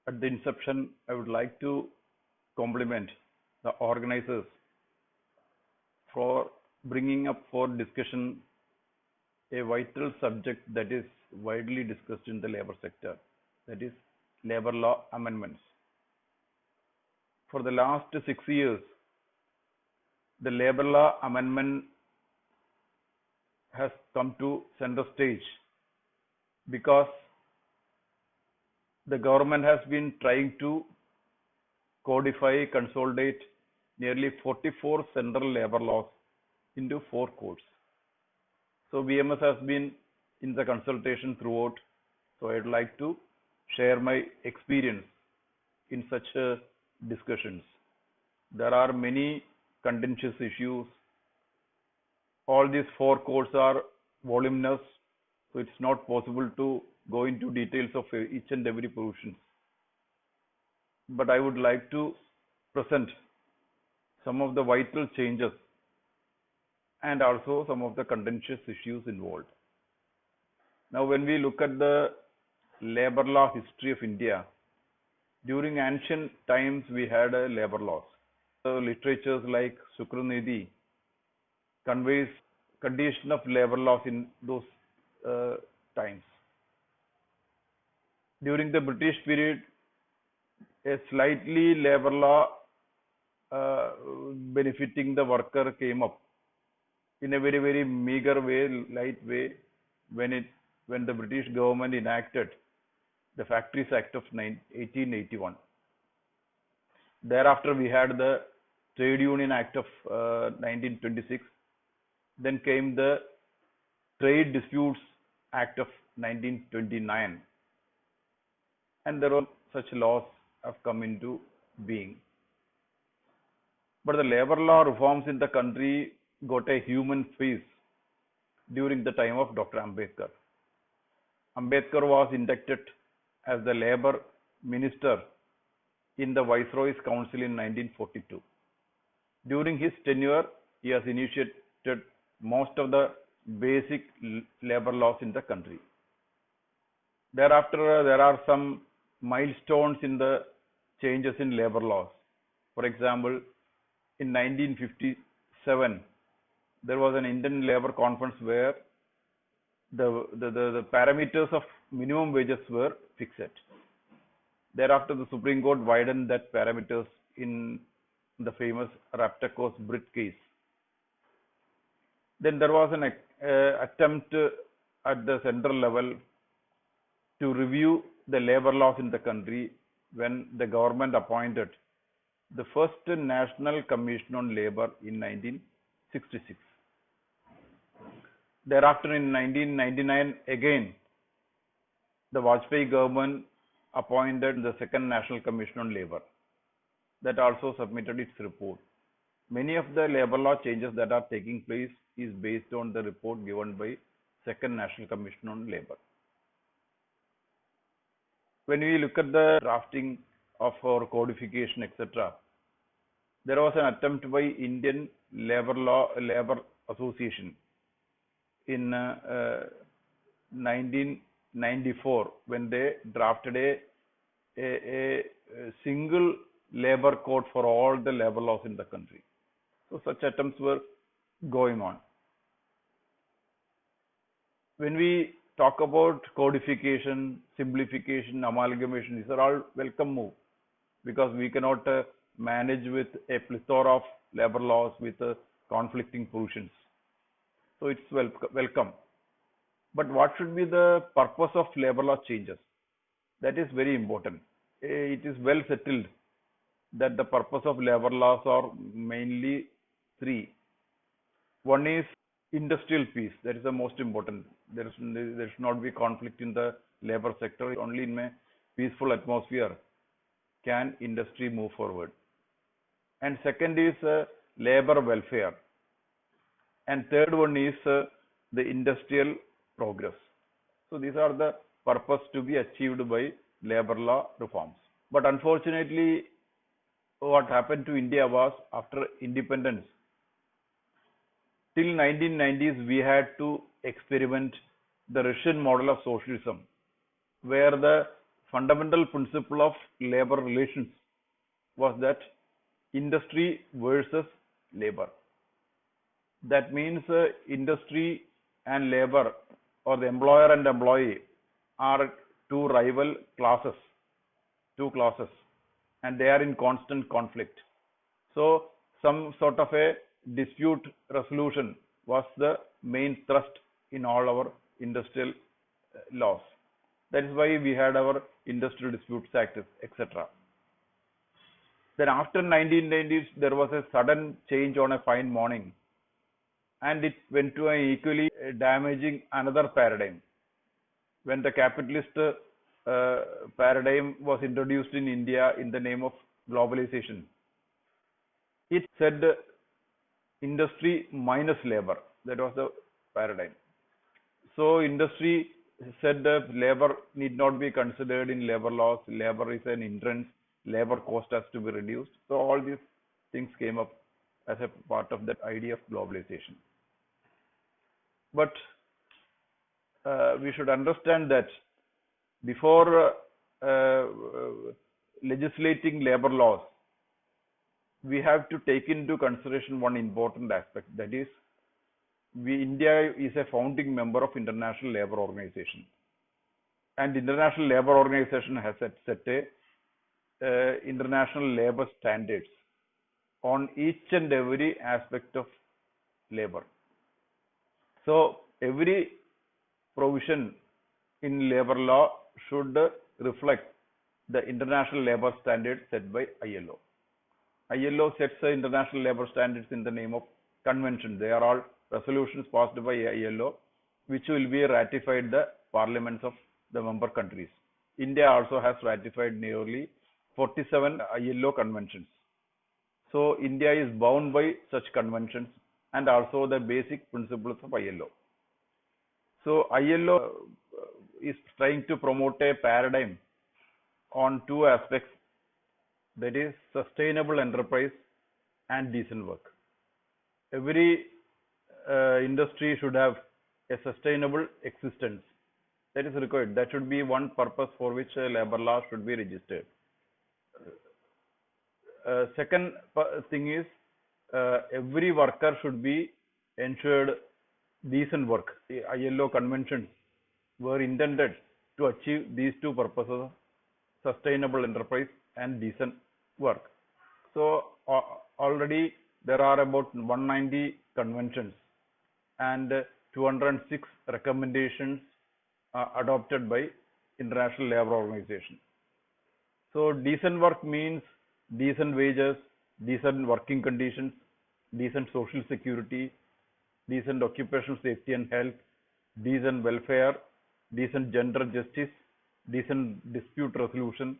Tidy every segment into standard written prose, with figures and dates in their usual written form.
At the inception, I would like to compliment the organizers for bringing up for discussion a vital subject that is widely discussed in the labor sector, that is labor law amendments. For the last 6 years, the labor law amendment has come to center stage because the government has been trying to codify, consolidate nearly 44 central labor laws into 4 codes. So BMS has been in the consultation throughout. So I'd like to share my experience in such discussions. There are many contentious issues. All these 4 codes are voluminous, so it's not possible to go into details of each and every provision. But I would like to present some of the vital changes and also some of the contentious issues involved. Now, when we look at the labor law history of India, during ancient times we had labor laws. So literatures like Sukranidhi conveys condition of labor laws in those times. During the British period, a slightly labor law benefiting the worker came up in a very meager way, light way, when the British government enacted the Factories Act of 1881. Thereafter, we had the Trade Union Act of 1926. Then came the Trade Disputes Act of 1929. And there were such laws have come into being. But the labor law reforms in the country got a human face during the time of Dr. Ambedkar. Ambedkar was inducted as the labor minister in the Viceroy's Council in 1942. During his tenure, he has initiated most of the basic labor laws in the country. Thereafter, there are some milestones in the changes in labor laws. For example, in 1957, there was an Indian Labour Conference where the parameters of minimum wages were fixed. Thereafter, the Supreme Court widened that parameters in the famous Raptakos-Britt case. Then there was an attempt at the central level to review the labor laws in the country when the government appointed the first National Commission on Labor in 1966. Thereafter, in 1999, again, the Vajpayee government appointed the second National Commission on Labor that also submitted its report. Many of the labor law changes that are taking place is based on the report given by second National Commission on Labor. When we look at the drafting of our codification, etc., there was an attempt by Indian Labor Association in 1994 when they drafted a single labor code for all the labor laws in the country. So such attempts were going on. When we talk about codification, simplification, amalgamation, these are all welcome moves because we cannot manage with a plethora of labor laws with conflicting provisions. So it's welcome. But what should be the purpose of labor law changes? That is very important. It is well settled that the purpose of labor laws are mainly 3. One is industrial peace. That is the most important. There should not be conflict in the labor sector. Only in a peaceful atmosphere can industry move forward. And second is labor welfare. And third one is the industrial progress. So these are the purpose to be achieved by labor law reforms. But unfortunately, what happened to India was after independence, till 1990s, we had to experiment the Russian model of socialism, where the fundamental principle of labor relations was that industry versus labor. That means industry and labor, or the employer and employee, are two rival classes, two classes, and they are in constant conflict. So some sort of a dispute resolution was the main thrust in all our industrial laws. That is why we had our Industrial Disputes Act, etc. Then after 1990s, there was a sudden change on a fine morning, and it went to an equally damaging another paradigm. When the capitalist paradigm was introduced in India in the name of globalization, it said industry minus labor. That was the paradigm. So industry said that labor need not be considered in labor laws. Labor is an hindrance. Labor cost has to be reduced. So all these things came up as a part of that idea of globalization. But we should understand that before legislating labor laws, we have to take into consideration one important aspect. That is, India is a founding member of International Labour Organization, and International Labour Organization has set a international labour standards on each and every aspect of labor. So every provision in labor law should reflect the international labor standards set by ILO. ILO sets the international labor standards in the name of convention. They are all resolutions passed by ILO, which will be ratified the parliaments of the member countries. India also has ratified nearly 47 ILO conventions. So India is bound by such conventions and also the basic principles of ILO. So ILO is trying to promote a paradigm on two aspects, that is sustainable enterprise and decent work. Every industry should have a sustainable existence. That is required. That should be one purpose for which labor law should be registered. Second thing is every worker should be ensured decent work. The ILO conventions were intended to achieve these two purposes: sustainable enterprise and decent work. So already there are about 190 conventions and 206 recommendations adopted by International Labour Organization. So decent work means decent wages, decent working conditions, decent social security, decent occupational safety and health, decent welfare, decent gender justice, decent dispute resolution,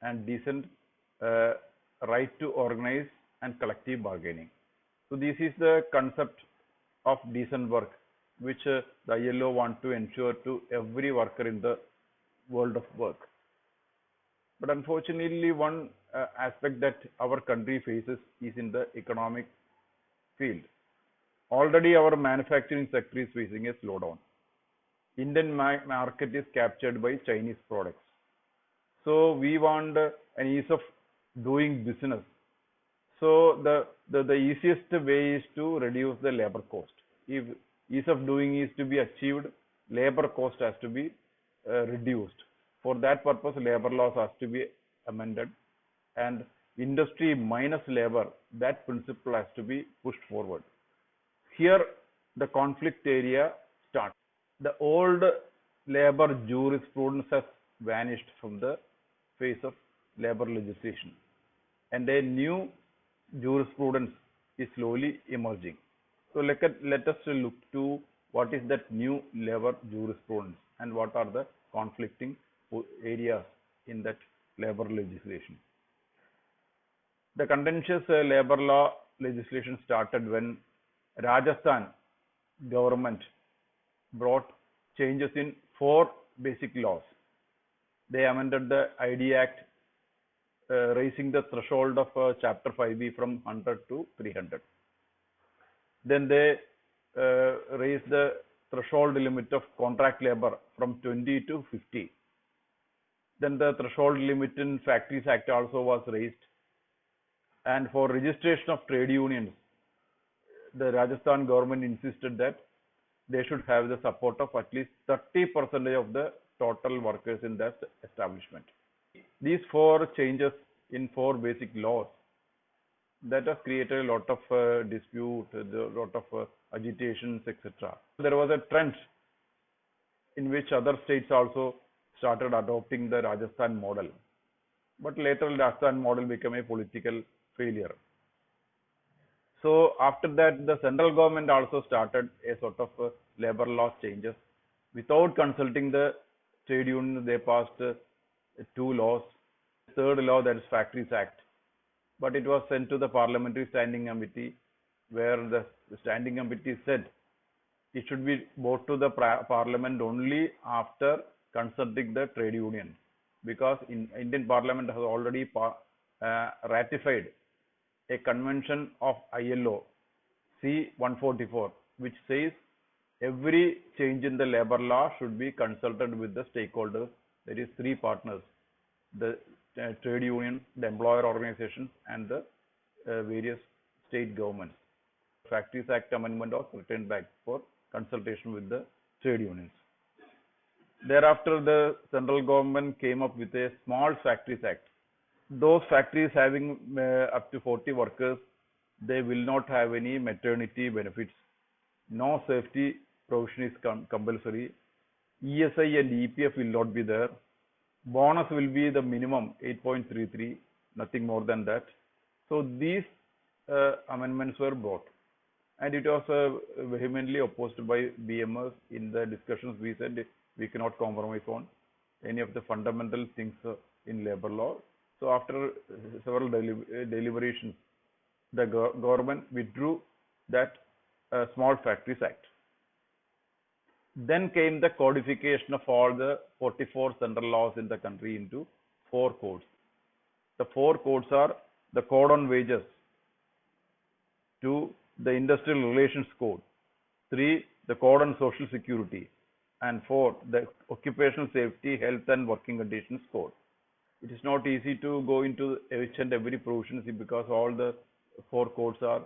and decent right to organize and collective bargaining. So this is the concept of decent work, which the ILO want to ensure to every worker in the world of work. But unfortunately, one aspect that our country faces is in the economic field. Already our manufacturing sector is facing a slowdown. Indian market is captured by Chinese products. So we want an ease of doing business. So the easiest way is to reduce the labor cost. If ease of doing is to be achieved, labor cost has to be reduced. For that purpose, labor laws has to be amended, and industry minus labor, that principle has to be pushed forward. Here, the conflict area starts. The old labor jurisprudence has vanished from the face of labor legislation, and a new jurisprudence is slowly emerging. So let us look to what is that new labor jurisprudence and what are the conflicting areas in that labor legislation. The contentious labor law legislation started when Rajasthan government brought changes in 4 basic laws. They amended the ID Act, raising the threshold of Chapter 5B from 100 to 300. Then they raised the threshold limit of contract labor from 20 to 50. Then the threshold limit in Factories Act also was raised. And for registration of trade unions, the Rajasthan government insisted that they should have the support of at least 30% of the total workers in that establishment. These four changes in four basic laws that has created a lot of dispute, a lot of agitations, etc. There was a trend in which other states also started adopting the Rajasthan model. But later, Rajasthan model became a political failure. So after that, the central government also started a sort of labor law changes. Without consulting the trade union, they passed two laws. Third law, that is Factories Act. But it was sent to the Parliamentary Standing Committee, where the Standing Committee said it should be brought to the Parliament only after consulting the trade union, because Indian Parliament has already ratified a convention of ILO C-144, which says every change in the labor law should be consulted with the stakeholders, that is three partners, the trade union, the employer organizations, and the various state governments. Factories Act amendment was returned back for consultation with the trade unions. Thereafter, the central government came up with a Small Factories Act. Those factories having up to 40 workers, they will not have any maternity benefits. No safety provision is compulsory. ESI and EPF will not be there. Bonus will be the minimum 8.33, nothing more than that. So these amendments were brought, and it was vehemently opposed by BMS. In the discussions, we said we cannot compromise on any of the fundamental things in labor law. So after several deliberations, the government withdrew that Small Factories Act. Then came the codification of all the 44 central laws in the country into 4 codes. The 4 codes are the Code on Wages, 2, the Industrial Relations Code, 3, the Code on Social Security, and 4, the Occupational Safety, Health and Working Conditions Code. It is not easy to go into each and every provision because all the 4 codes are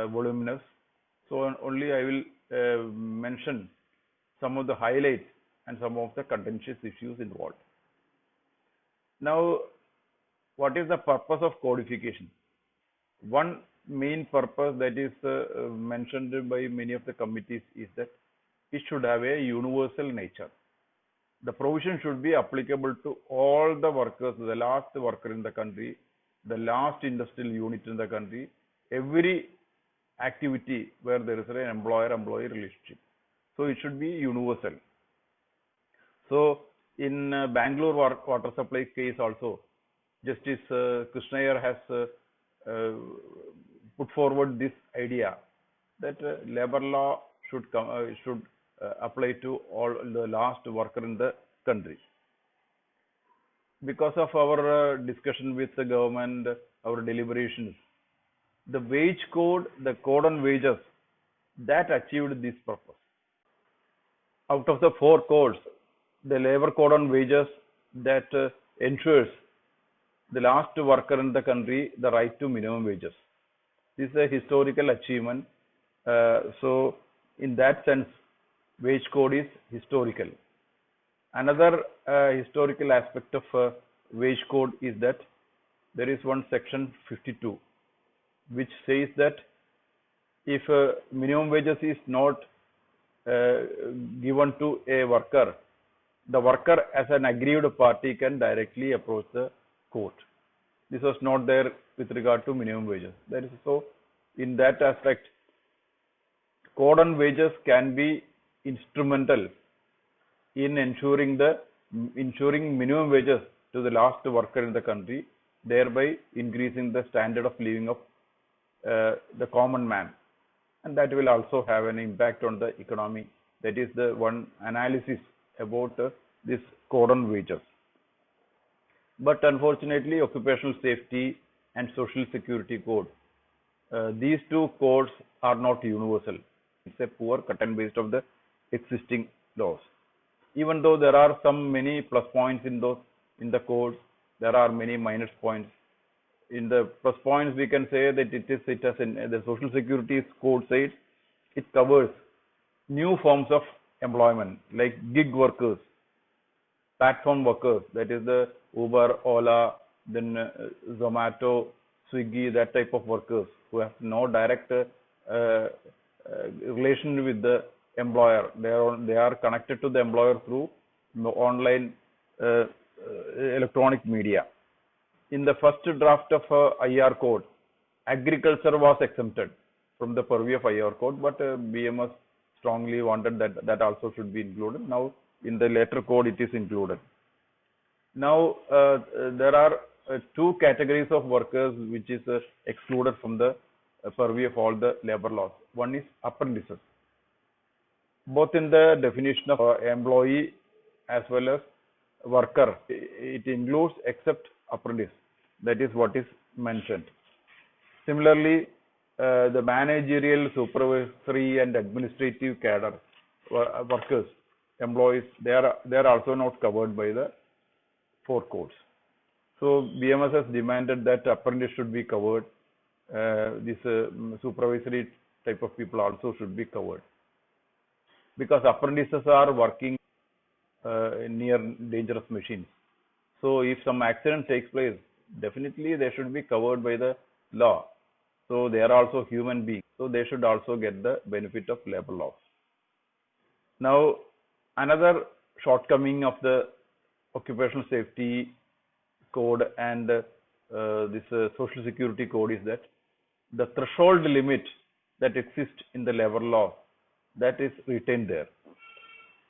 voluminous. So only I will mention some of the highlights and some of the contentious issues involved. Now, what is the purpose of codification? One main purpose that is mentioned by many of the committees is that it should have a universal nature. The provision should be applicable to all the workers, the last worker in the country, the last industrial unit in the country, every activity where there is an employer-employee relationship. So it should be universal. So in Bangalore water supply case also, Justice Krishnaiyer has put forward this idea that labor law should apply to all the last worker in the country. Because of our discussion with the government, our deliberations, the wage code, the code on wages, that achieved this purpose. Out of the 4 codes, the labor code on wages that ensures the last worker in the country the right to minimum wages. This is a historical achievement. So in that sense, wage code is historical. Another historical aspect of wage code is that there is one section 52 which says that if minimum wages is not given to a worker, the worker as an aggrieved party can directly approach the court. This was not there with regard to minimum wages. That is so in that aspect, code on wages can be instrumental in ensuring minimum wages to the last worker in the country, thereby increasing the standard of living of the common man, and that will also have an impact on the economy. That is the one analysis about this code on wages. But unfortunately, occupational safety and social security code, these 2 codes are not universal. It's a poor cut and paste of the existing laws. Even though there are many plus points in those in the code. There are many minus points. In the plus points, we can say that it has in the Social Security code says it covers new forms of employment like gig workers, platform workers, that is the Uber, Ola, then Zomato, Swiggy, that type of workers who have no direct relation with the employer. They are connected to the employer through online electronic media. In the first draft of IR code, agriculture was exempted from the purview of IR code, but BMS strongly wanted that also should be included. Now, in the later code, it is included. Now, there are two categories of workers which is excluded from the purview of all the labor laws. One is apprentices. Both in the definition of employee as well as worker, it includes except apprentice. That is what is mentioned. Similarly, the managerial, supervisory, and administrative cadre workers, employees, they are also not covered by the four codes. So BMS has demanded that apprentice should be covered. This supervisory type of people also should be covered, because apprentices are working near dangerous machines. So if some accident takes place, definitely they should be covered by the law. So they are also human beings. So they should also get the benefit of labor laws. Now, another shortcoming of the occupational safety code and this social security code is that the threshold limit that exists in the labor law, that is retained there.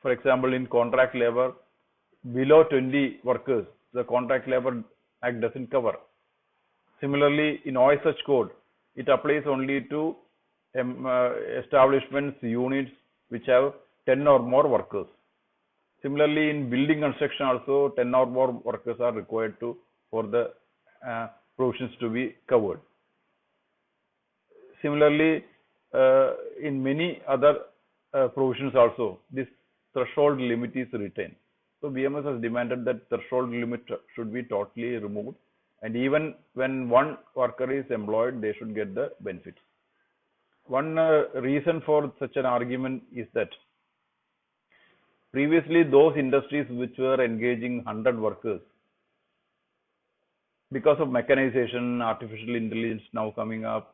For example, in contract labor, below 20 workers, the Contract Labor Act doesn't cover. Similarly, in OSH code, it applies only to establishments, units which have 10 or more workers. Similarly, in building construction also, 10 or more workers are required for the provisions to be covered. Similarly, in many other provisions also, this threshold limit is retained. So BMS has demanded that threshold limit should be totally removed, and even when one worker is employed, they should get the benefits. One reason for such an argument is that previously those industries which were engaging 100 workers, because of mechanization, artificial intelligence now coming up,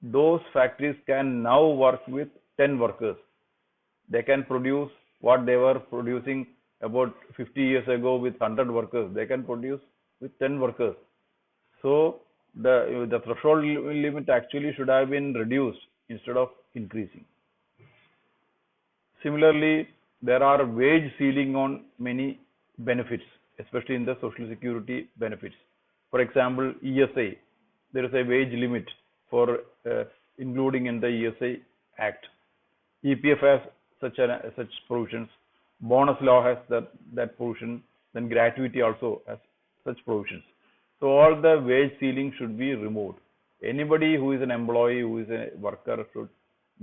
those factories can now work with 10 workers. They can produce what they were producing about 50 years ago with 100 workers. They can produce with 10 workers. So the threshold limit actually should have been reduced instead of increasing. Similarly, there are wage ceiling on many benefits, especially in the social security benefits. For example, ESI, there is a wage limit for including in the ESI Act. EPF has such provisions. Bonus law has that provision. Then gratuity also has such provisions. So all the wage ceiling should be removed. Anybody who is an employee, who is a worker, should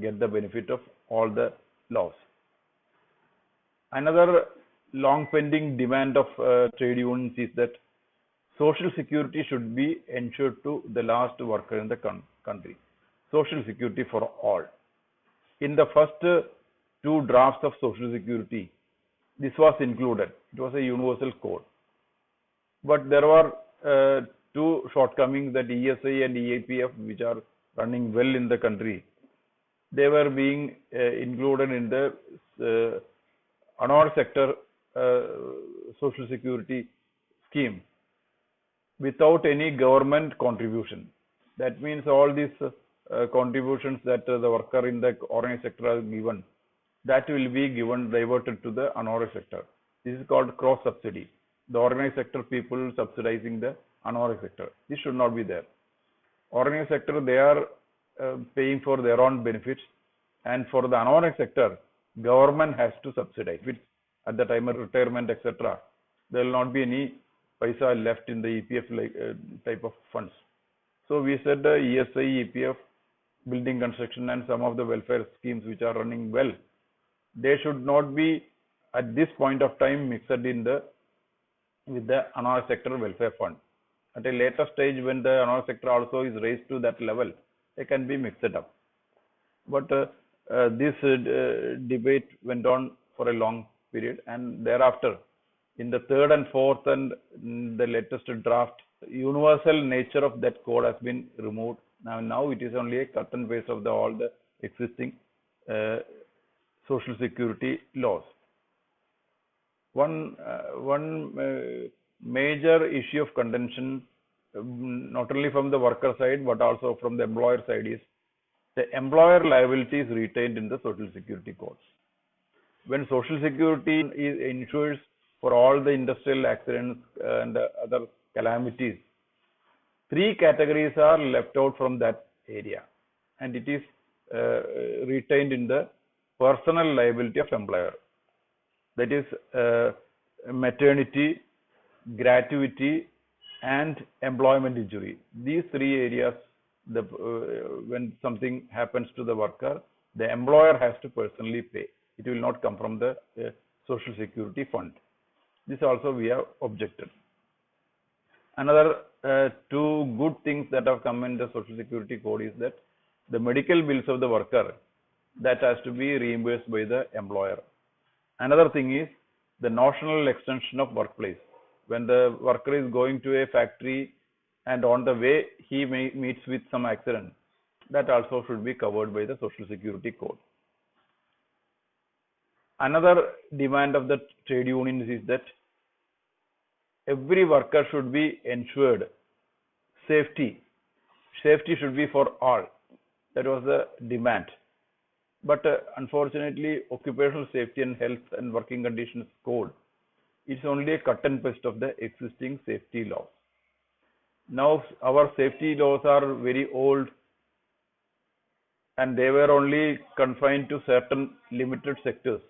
get the benefit of all the laws. Another long pending demand of trade unions is that social security should be ensured to the last worker in the country. Social security for all. In the first two drafts of social security, this was included. It was a universal code. But there were two shortcomings, that ESI and EAPF, which are running well in the country, they were being included in the honor sector social security scheme without any government contribution. That means all these contributions that the worker in the organized sector are given, that will be diverted to the unorganized sector. This is called cross subsidy. The organized sector people subsidizing the unorganized sector. This should not be there. Organized sector, they are paying for their own benefits, and for the unorganized sector, government has to subsidize. At the time of retirement, etc., there will not be any paisa left in the EPF type of funds. So we said ESI, EPF, building construction, and some of the welfare schemes which are running well, they should not be at this point of time mixed in the with the another sector welfare fund. At a later stage, when the another sector also is raised to that level, they can be mixed up. But this debate went on for a long period, and thereafter, in the third and fourth and the latest draft, universal nature of that code has been removed. Now it is only a cut and paste of all the existing uh, social security laws. One major issue of contention, not only from the worker side but also from the employer side, is the employer liability is retained in the social security codes. When social security is insures for all the industrial accidents and other calamities, three categories are left out from that area, and it is retained in the personal liability of employer. That is maternity, gratuity, and employment injury. These three areas, when something happens to the worker, the employer has to personally pay. It will not come from the social security fund. This also we have objected. Another two good things that have come in the social security code is that the medical bills of the worker, that has to be reimbursed by the employer. Another thing is the notional extension of workplace. When the worker is going to a factory and on the way he meets with some accident, that also should be covered by the social security code. Another demand of the trade unions is that every worker should be ensured safety. Safety should be for all. That was the demand. But unfortunately, occupational safety and health and working conditions code, it's only a cut and paste of the existing safety laws. Now our safety laws are very old, and they were only confined to certain limited sectors.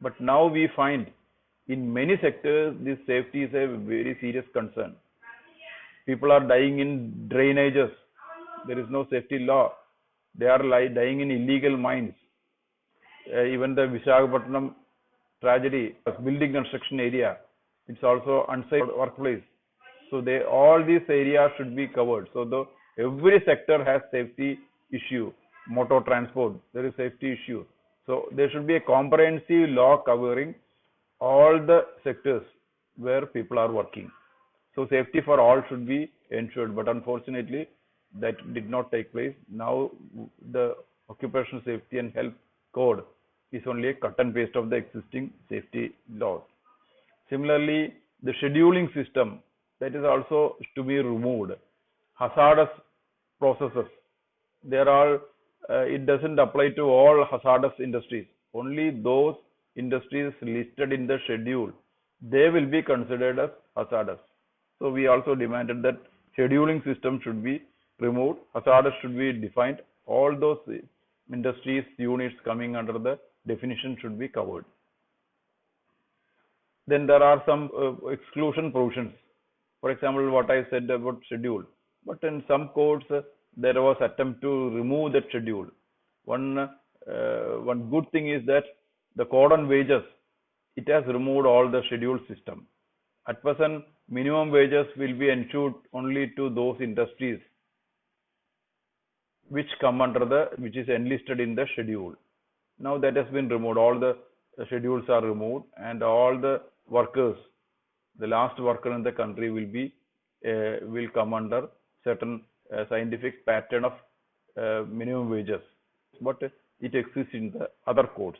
But now we find in many sectors this safety is a very serious concern. People are dying in drainages. There is no safety law. They are dying in illegal mines. Even the Visakhapatnam tragedy, building construction area, it's also unsafe workplace. So all these areas should be covered. So every sector has safety issue. Motor transport, there is safety issue. So there should be a comprehensive law covering all the sectors where people are working. So safety for all should be ensured, but unfortunately that did not take place. Now the occupational safety and health code is only a cut and paste of the existing safety laws. Similarly, the scheduling system, that is also to be removed. Hazardous processes, it doesn't apply to all hazardous industries. Only those industries listed in the schedule, they will be considered as hazardous. So we also demanded that scheduling system should be removed, hazardous should be defined, all those industries units coming under the definition should be covered. Then there are some exclusion provisions. For example, what I said about schedule, but in some codes there was attempt to remove that schedule. One good thing is that the code on wages, it has removed all the schedule system. At present, minimum wages will be ensured only to those industries which is enlisted in the schedule. Now that has been removed. All the schedules are removed, and all the workers, the last worker in the country will come under certain scientific pattern of minimum wages, but it exists in the other codes.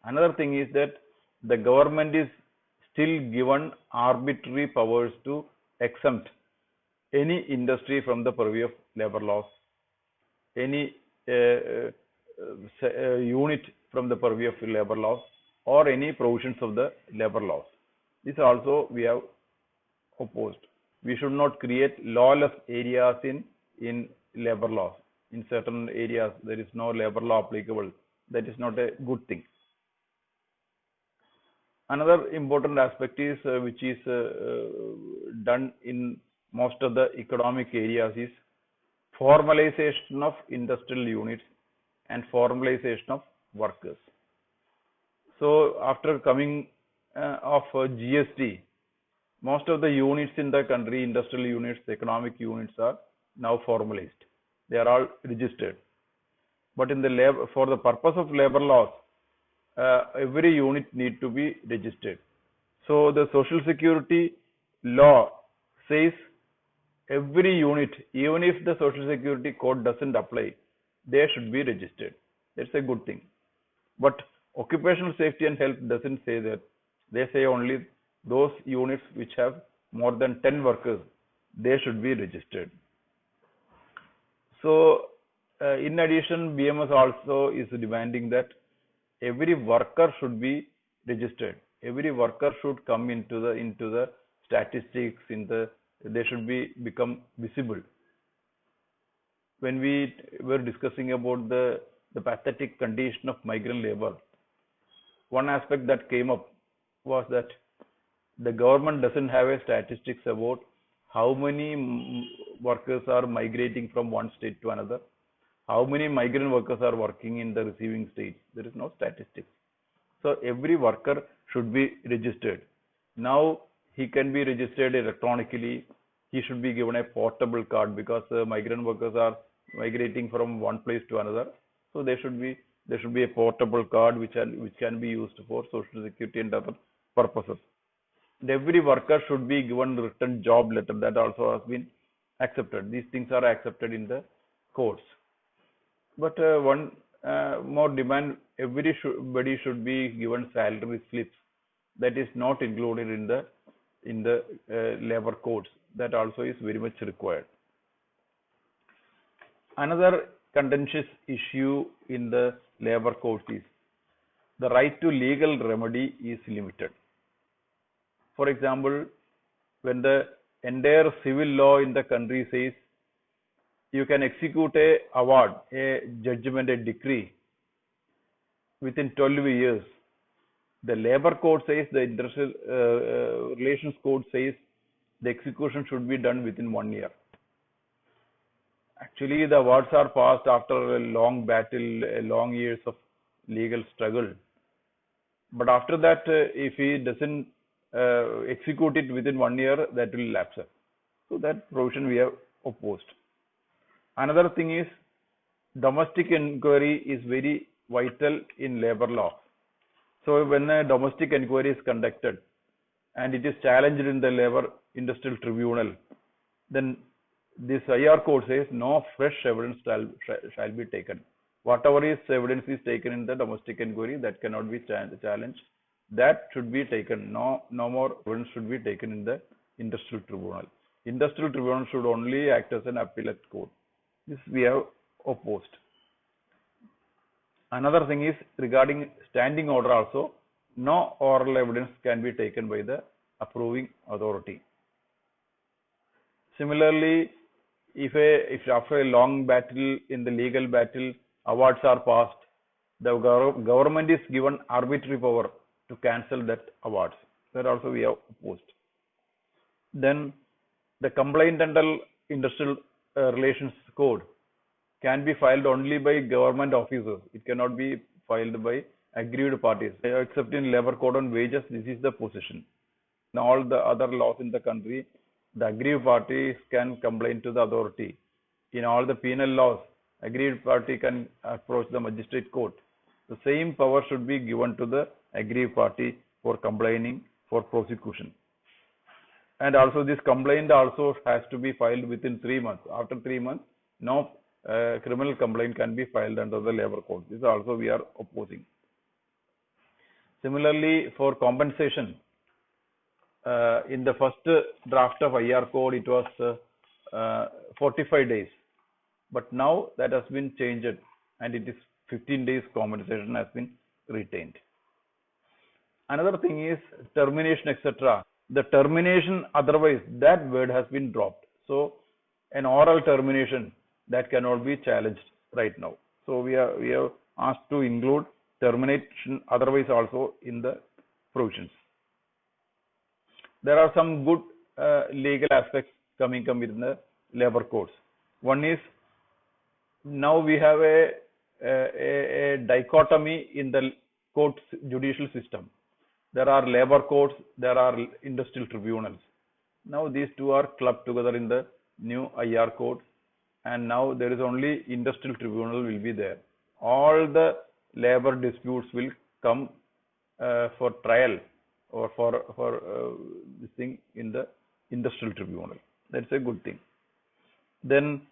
Another thing is that the government is still given arbitrary powers to exempt any industry from the purview of labor laws, any unit from the purview of labor laws, or any provisions of the labor laws. This also we have opposed. We should not create lawless areas in labor laws. In certain areas there is no labor law applicable. That is not a good thing. Another important aspect is which is done in most of the economic areas is formalization of industrial units and formalization of workers. So after coming GST, most of the units in the country, industrial units, economic units are now formalized. They are all registered. But in the for the purpose of labor laws, every unit need to be registered. So the Social Security law says every unit, even if the Social Security code doesn't apply, they should be registered. That's a good thing. But occupational safety and health doesn't say that. They say only those units which have more than 10 workers, they should be registered. So in addition, BMS also is demanding that every worker should be registered. Every worker should come into the statistics. They should become visible. When we were discussing about the pathetic condition of migrant labor, one aspect that came up was that the government doesn't have a statistics about how many workers are migrating from one state to another, how many migrant workers are working in the receiving state. There is no statistics. So every worker should be registered. Now he can be registered electronically. He should be given a portable card because migrant workers are migrating from one place to another. So there should be a portable card which can be used for social security and other purposes. And every worker should be given written job letter. That also has been accepted. These things are accepted in the courts. But one more demand: everybody should be given salary slips. That is not included in the labor codes. That also is very much required. Another contentious issue in the labor codes is the right to legal remedy is limited. For example, when the entire civil law in the country says you can execute a award, a judgment, a decree within 12 years, the labor code says, the industrial relations code says the execution should be done within 1 year. Actually, the awards are passed after a long battle, a long years of legal struggle. But after that, if he doesn't execute it within 1 year, that will lapse. So that provision we have opposed. Another thing is domestic inquiry is very vital in labor law. So when a domestic inquiry is conducted and it is challenged in the labor industrial tribunal, then this IR code says no fresh evidence shall be taken. Whatever is evidence is taken in the domestic inquiry, that cannot be challenged. That should be taken. No more evidence should be taken in the industrial tribunal. Industrial tribunal should only act as an appellate court. This we have opposed. Another thing is regarding standing order also, no oral evidence can be taken by the approving authority. Similarly, if after a long battle, in the legal battle, awards are passed, the government is given arbitrary power to cancel that awards. That also we have opposed. Then the complaint under industrial relations code can be filed only by government officers. It cannot be filed by aggrieved parties. Except in labor code on wages, this is the position. In all the other laws in the country, the aggrieved parties can complain to the authority. In all the penal laws, aggrieved party can approach the magistrate court. The same power should be given to the aggrieved party for complaining for prosecution. And also this complaint also has to be filed within 3 months. After 3 months, no criminal complaint can be filed under the labor code. This also we are opposing. Similarly, for compensation, in the first draft of IR code, it was 45 days. But now that has been changed and it is 15 days compensation has been retained. Another thing is termination, etc. The termination otherwise, that word has been dropped. So an oral termination, that cannot be challenged right now. So we have asked to include termination otherwise also in the provisions. There are some good legal aspects coming in the labor codes. One is now we have a dichotomy in the court judicial system. There are labor courts, there are industrial tribunals. Now these two are clubbed together in the new IR code, and now there is only industrial tribunal will be there. All the labor disputes will come for trial or for this thing in the industrial tribunal. That's a good thing. Then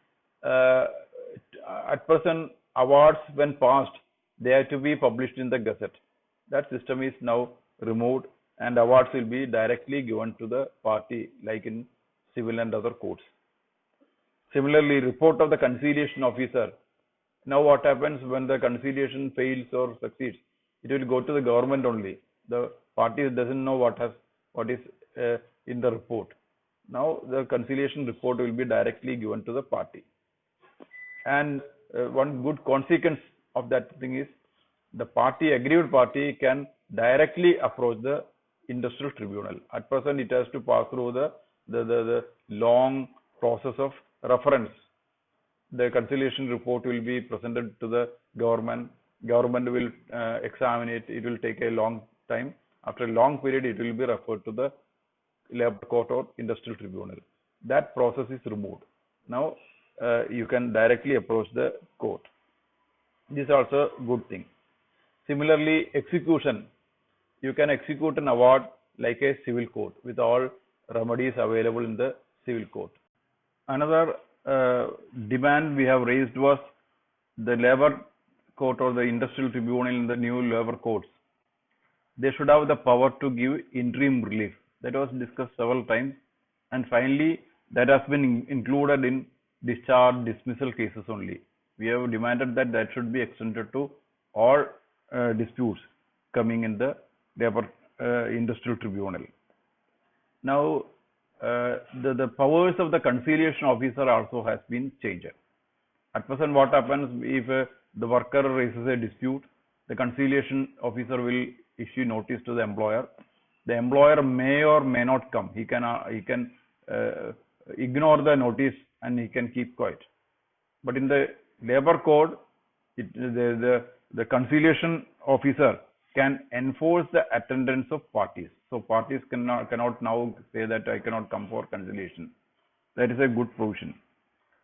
uh, at present awards when passed, they have to be published in the Gazette. That system is now removed, and awards will be directly given to the party like in civil and other courts. Similarly, report of the conciliation officer. Now what happens when the conciliation fails or succeeds? It will go to the government only. The party doesn't know what is in the report. Now the conciliation report will be directly given to the party. And one good consequence of that thing is the aggrieved party can directly approach the industrial tribunal. At present, it has to pass through the long process of reference. The conciliation report will be presented to the government. Government will examine it. It will take a long time. After a long period, it will be referred to the labor court or industrial tribunal. That process is removed. Now you can directly approach the court. This is also a good thing. Similarly, execution. You can execute an award like a civil court with all remedies available in the civil court. Another demand we have raised was the labor court or the industrial tribunal in the new labor courts. They should have the power to give interim relief. That was discussed several times, and finally that has been included in discharge dismissal cases only. We have demanded that that should be extended to all disputes coming in the labor industrial tribunal. Now the powers of the conciliation officer also has been changed. At present, what happens if the worker raises a dispute, the conciliation officer will issue notice to the employer. The employer may or may not come. He can ignore the notice and he can keep quiet. But in the labor code, the conciliation officer can enforce the attendance of parties. So parties cannot now say that I cannot come for conciliation. That is a good provision.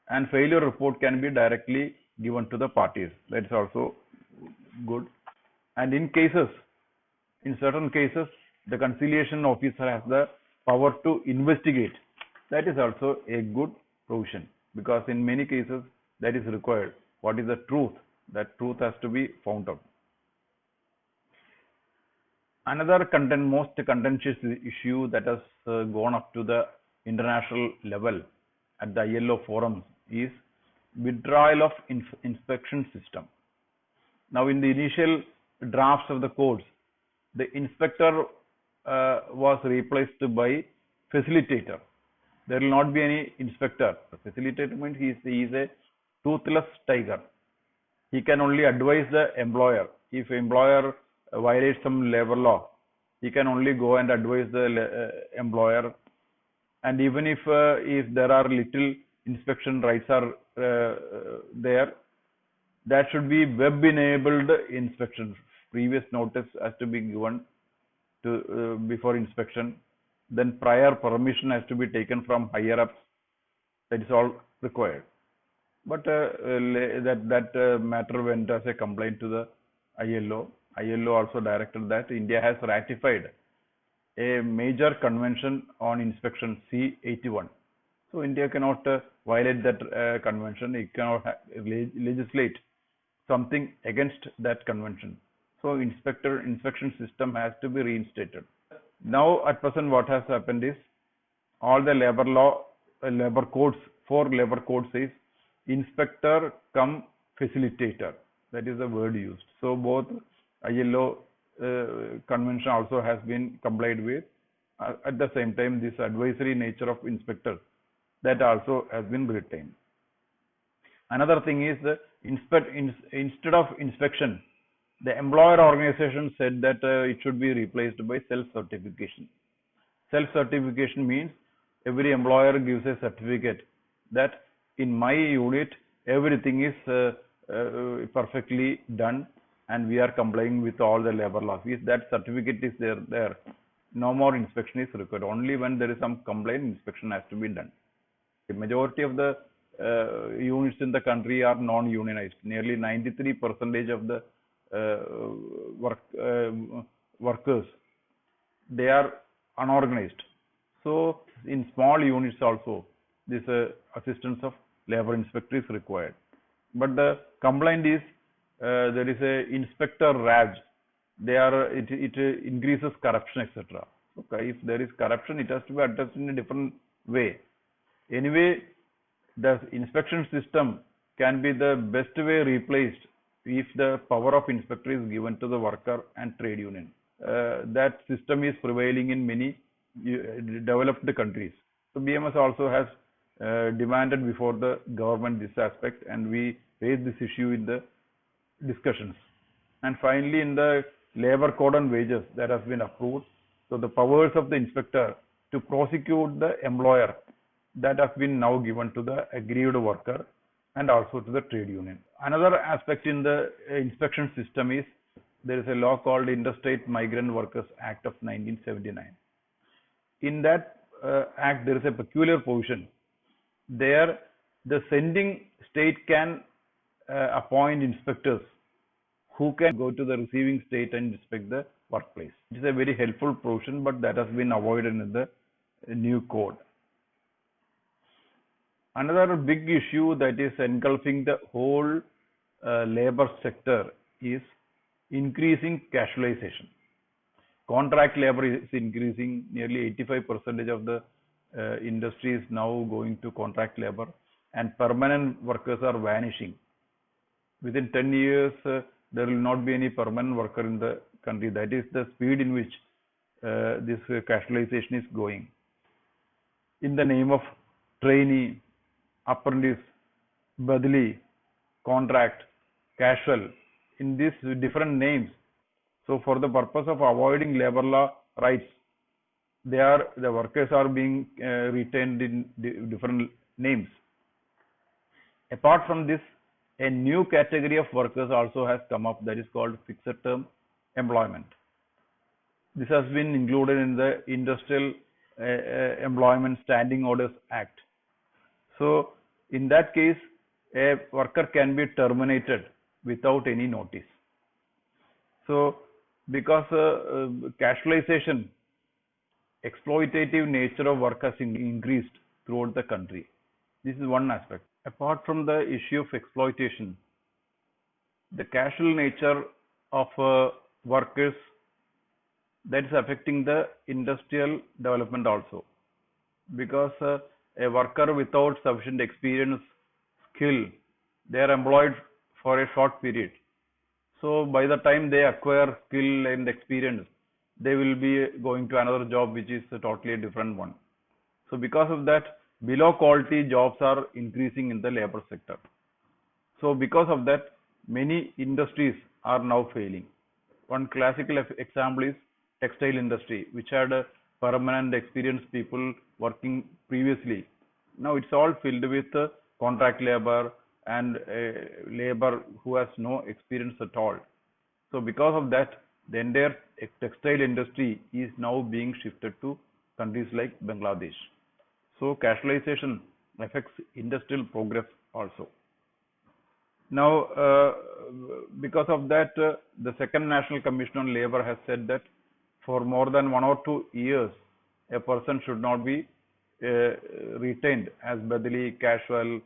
And failure report can be directly given to the parties. That is also good. And in certain cases, the conciliation officer has the power to investigate. That is also a good provision, because in many cases that is required. What is the truth? That truth has to be found out. Another most contentious issue that has gone up to the international level at the ILO forums is withdrawal of inspection system. Now, in the initial drafts of the codes, the inspector was replaced by facilitator. There will not be any inspector. The facilitator means he is a toothless tiger. He can only advise the employer. If employer violates some labor law, he can only go and advise the employer. And even if there are little inspection rights are there, that should be web enabled inspection. Previous notice has to be given to before inspection. Then prior permission has to be taken from higher ups. That is all required. But that matter went as a complaint to the ILO. ILO also directed that India has ratified a major convention on inspection, C81. So India cannot violate that convention. It cannot legislate something against that convention. So inspection system has to be reinstated. Now at present what has happened is all the labor codes, 4 labor codes says inspector cum facilitator. That is the word used. So both ILO convention also has been complied with. At the same time, this advisory nature of inspectors, that also has been retained. Another thing is instead of inspection, the employer organization said that it should be replaced by self-certification. Self-certification means every employer gives a certificate that in my unit everything is perfectly done. and we are complying with all the labor laws. If that certificate is there, no more inspection is required. Only when there is some complaint, inspection has to be done. The majority of the units in the country are non-unionized. Nearly 93% of the workers, they are unorganized. So in small units also, this assistance of labor inspector is required. But the complaint is there is a inspector raj. It increases corruption, etc. Okay, if there is corruption, it has to be addressed in a different way. Anyway, the inspection system can be the best way replaced if the power of inspector is given to the worker and trade union. That system is prevailing in many developed countries. So BMS also has demanded before the government this aspect, and we raised this issue in the discussions. And finally, in the labor code on wages that has been approved, so the powers of the inspector to prosecute the employer, that has been now given to the aggrieved worker and also to the trade union. Another aspect in the inspection system is there is a law called Interstate Migrant Workers Act of 1979. In that act, there is a peculiar provision. There, the sending state can appoint inspectors who can go to the receiving state and inspect the workplace. It is a very helpful provision, but that has been avoided in the new code. Another big issue that is engulfing the whole labor sector is increasing casualization. Contract labor is increasing. Nearly 85% of the industry is now going to contract labor, and permanent workers are vanishing. Within 10 years, there will not be any permanent worker in the country. That is the speed in which this casualization is going. In the name of trainee, apprentice, badli, contract, casual, in these different names. So for the purpose of avoiding labor law rights, the workers are being retained in different names. Apart from this, a new category of workers also has come up, that is called fixed term employment. This has been included in the Industrial Employment Standing Orders Act. So in that case, a worker can be terminated without any notice. So because casualization, exploitative nature of work has increased throughout the country. This is one aspect. Apart from the issue of exploitation, the casual nature of workers, that is affecting the industrial development also, because a worker without sufficient experience, skill, they are employed for a short period. So by the time they acquire skill and experience, they will be going to another job which is a totally different one. So because of that, below quality jobs are increasing in the labor sector. So because of that, many industries are now failing. One classical example is textile industry, which had permanent experienced people working previously. Now it's all filled with contract labor and labor who has no experience at all. So because of that, the entire textile industry is now being shifted to countries like Bangladesh. So casualization affects industrial progress also. Now, because of that, the Second National Commission on Labor has said that for more than 1 or 2 years, a person should not be retained as badali, casual,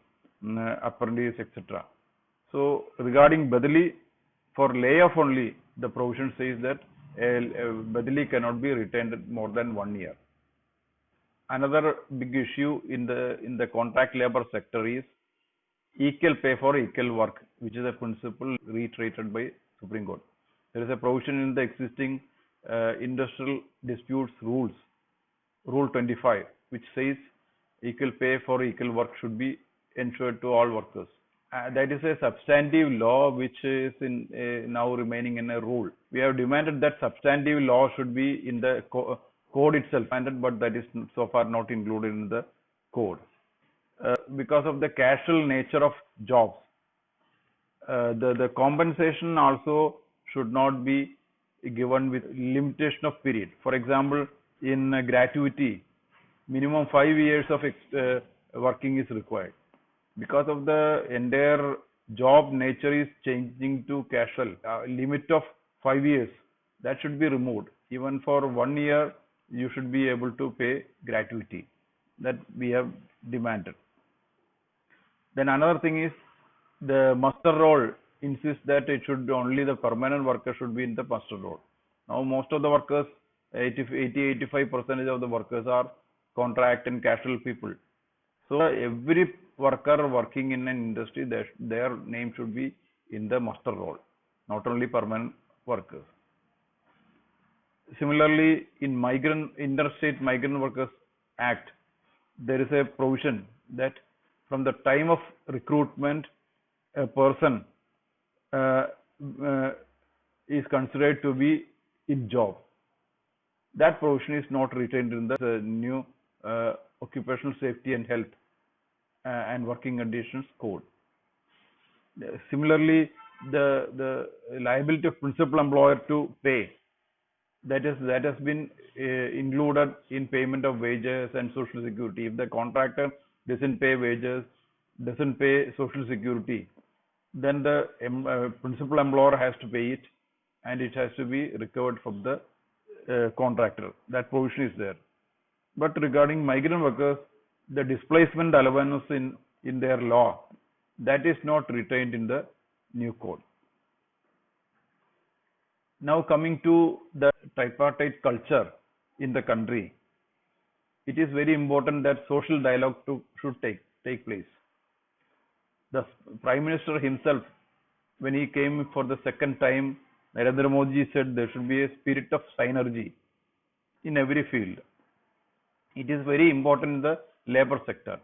apprentice, etc. So regarding badali, for layoff only, the provision says that a badali cannot be retained more than 1 year. Another big issue in the contract labor sector is equal pay for equal work, which is a principle reiterated by Supreme Court. There is a provision in the existing industrial disputes rules, Rule 25, which says equal pay for equal work should be ensured to all workers. That is a substantive law which is now remaining in a rule. We have demanded that substantive law should be in the code itself, but that is so far not included in the code. Because of the casual nature of jobs, the compensation also should not be given with limitation of period. For example, in gratuity, minimum 5 years of working is required. Because of the entire job nature is changing to casual, limit of 5 years, that should be removed. Even for 1 year, you should be able to pay gratuity that we have demanded. Then another thing is the muster roll insists that it should be only the permanent worker should be in the muster roll. Now most of the workers, 85% of the workers are contract and casual people. So every worker working in an industry, their name should be in the muster roll, not only permanent workers. Similarly, in Interstate Migrant Workers Act, there is a provision that from the time of recruitment, a person uh, uh, is considered to be in job. That provision is not retained in the new Occupational Safety and Health and Working Conditions Code. Similarly, the liability of principal employer to pay, that has been included in payment of wages and social security. If the contractor doesn't pay wages, doesn't pay social security, then the principal employer has to pay it, and it has to be recovered from the contractor. That provision is there. But regarding migrant workers, the displacement allowance in their law, that is not retained in the new code. Now coming to the tripartite culture in the country, it is very important that social dialogue should take place. The Prime Minister himself, when he came for the second time, Narendra Modi said there should be a spirit of synergy in every field. It is very important in the labor sector.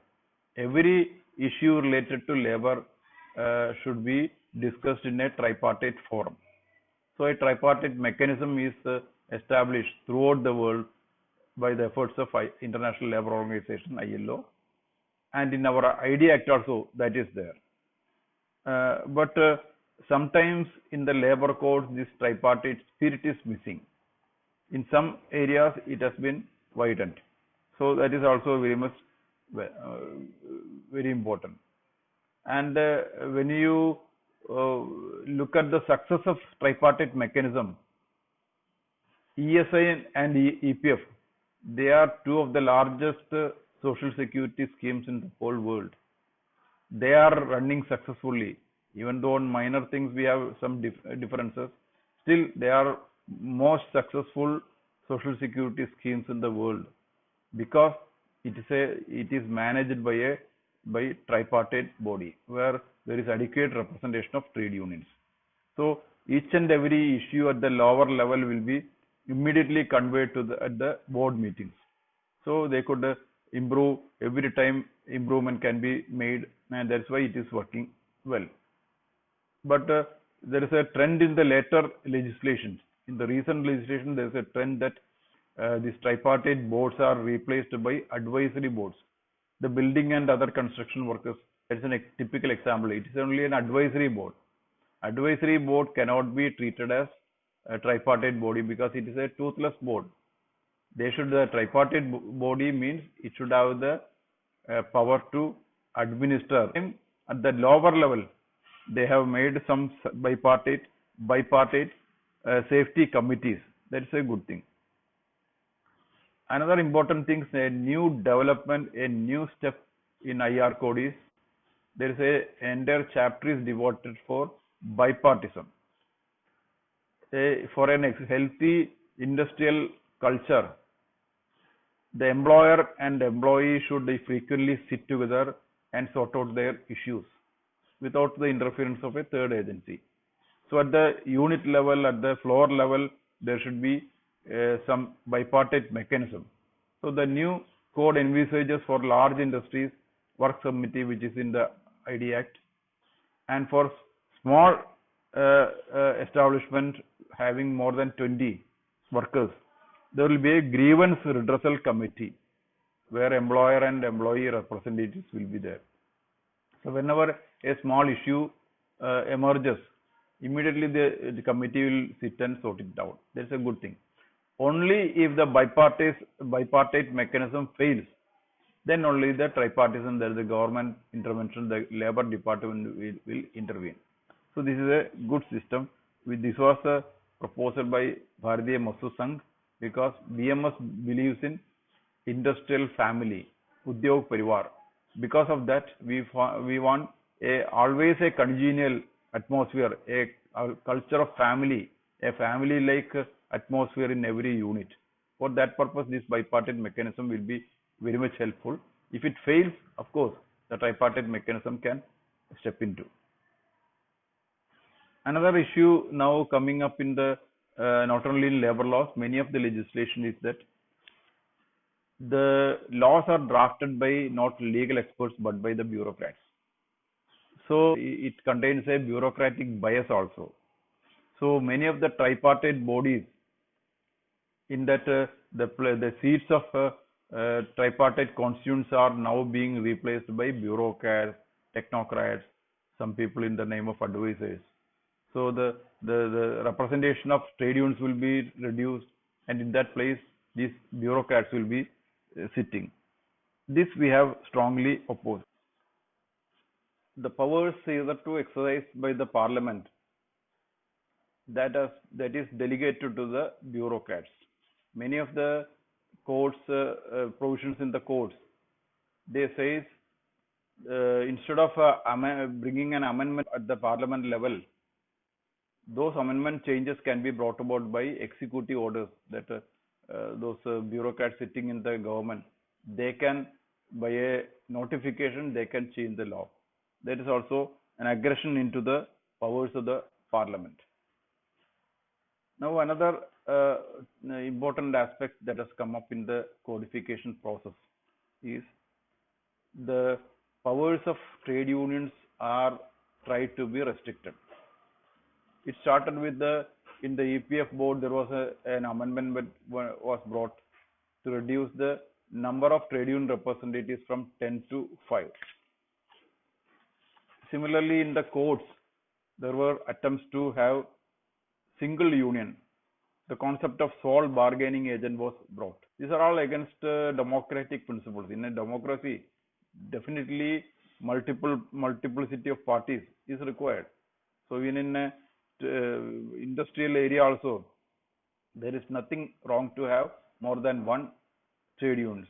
Every issue related to labor should be discussed in a tripartite forum. So a tripartite mechanism is established throughout the world by the efforts of International Labour Organization, ILO, and in our ID Act also that is there. But sometimes in the labor code, this tripartite spirit is missing. In some areas, it has been widened. So that is also very much very important. And when you look at the success of tripartite mechanism, ESI and EPF, they are two of the largest social security schemes in the whole world. They are running successfully. Even though on minor things we have some differences, still they are most successful social security schemes in the world, because it is managed by tripartite body where there is adequate representation of trade unions. So each and every issue at the lower level will be immediately conveyed to at the board meetings. So they could improve every time. Improvement can be made, and that's why it is working well. But there is a trend in the later legislation. In the recent legislation, there is a trend that these tripartite boards are replaced by advisory boards. The building and other construction workers, that's a typical example. It is only an advisory board. Advisory board cannot be treated as a tripartite body because it is a toothless board. The tripartite body means it should have the power to administer. At the lower level, they have made some bipartite safety committees. That's a good thing. Another important thing, a new development, a new step in IR code is there is a entire chapter is devoted for bipartisan. For an healthy industrial culture, the employer and employee should frequently sit together and sort out their issues without the interference of a third agency. So at the unit level, at the floor level, there should be some bipartite mechanism. So the new code envisages for large industries work committee, which is in the ID Act, and for small establishment having more than 20 workers, there will be a grievance redressal committee where employer and employee representatives will be there. So whenever a small issue emerges, Immediately the committee will sit and sort it out. That's a good thing. Only if the bipartite mechanism fails, then only the tripartisan, there is a government intervention, the labor department will intervene. So this is a good system. This was a proposal by Bharatiya Mazdoor Sangh because BMS believes in industrial family, Udyog Parivar. Because of that, we want always a congenial atmosphere, a culture of family, a family-like atmosphere in every unit. For that purpose, this bipartite mechanism will be very much helpful. If it fails, of course, the tripartite mechanism can step into. Another issue now coming up in the not only in labor laws, many of the legislation is that the laws are drafted by not legal experts but by the bureaucrats. So it contains a bureaucratic bias also. So many of the tripartite bodies in that the seats of tripartite constituents are now being replaced by bureaucrats, technocrats, some people in the name of advisors. So the representation of trade unions will be reduced, and in that place, these bureaucrats will be sitting. This we have strongly opposed. The powers either to exercise by the parliament that is delegated to the bureaucrats. Many of the courts provisions in the courts, they say instead of bringing an amendment at the parliament level, those amendment changes can be brought about by executive orders that those bureaucrats sitting in the government, they can, by a notification, they can change the law. That is also an aggression into the powers of the parliament. Now, another important aspect that has come up in the codification process is the powers of trade unions are tried to be restricted. It started with in the EPF board, there was an amendment that was brought to reduce the number of trade union representatives from 10 to 5. Similarly, in the courts, there were attempts to have single union. The concept of sole bargaining agent was brought. These are all against democratic principles. In a democracy, definitely multiplicity of parties is required. So even in a industrial area also, there is nothing wrong to have more than one trade unions.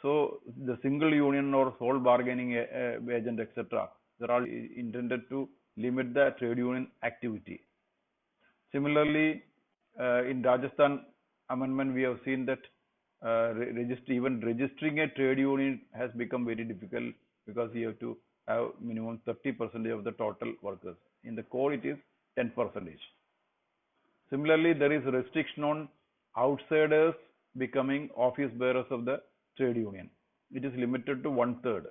So the single union or sole bargaining agent, etc., they're all intended to limit the trade union activity. Similarly, in Rajasthan amendment, we have seen that even registering a trade union has become very difficult because you have to have minimum 30% of the total workers. In the code, it is 10%. Similarly, there is restriction on outsiders becoming office bearers of the trade union. It is limited to 1/3.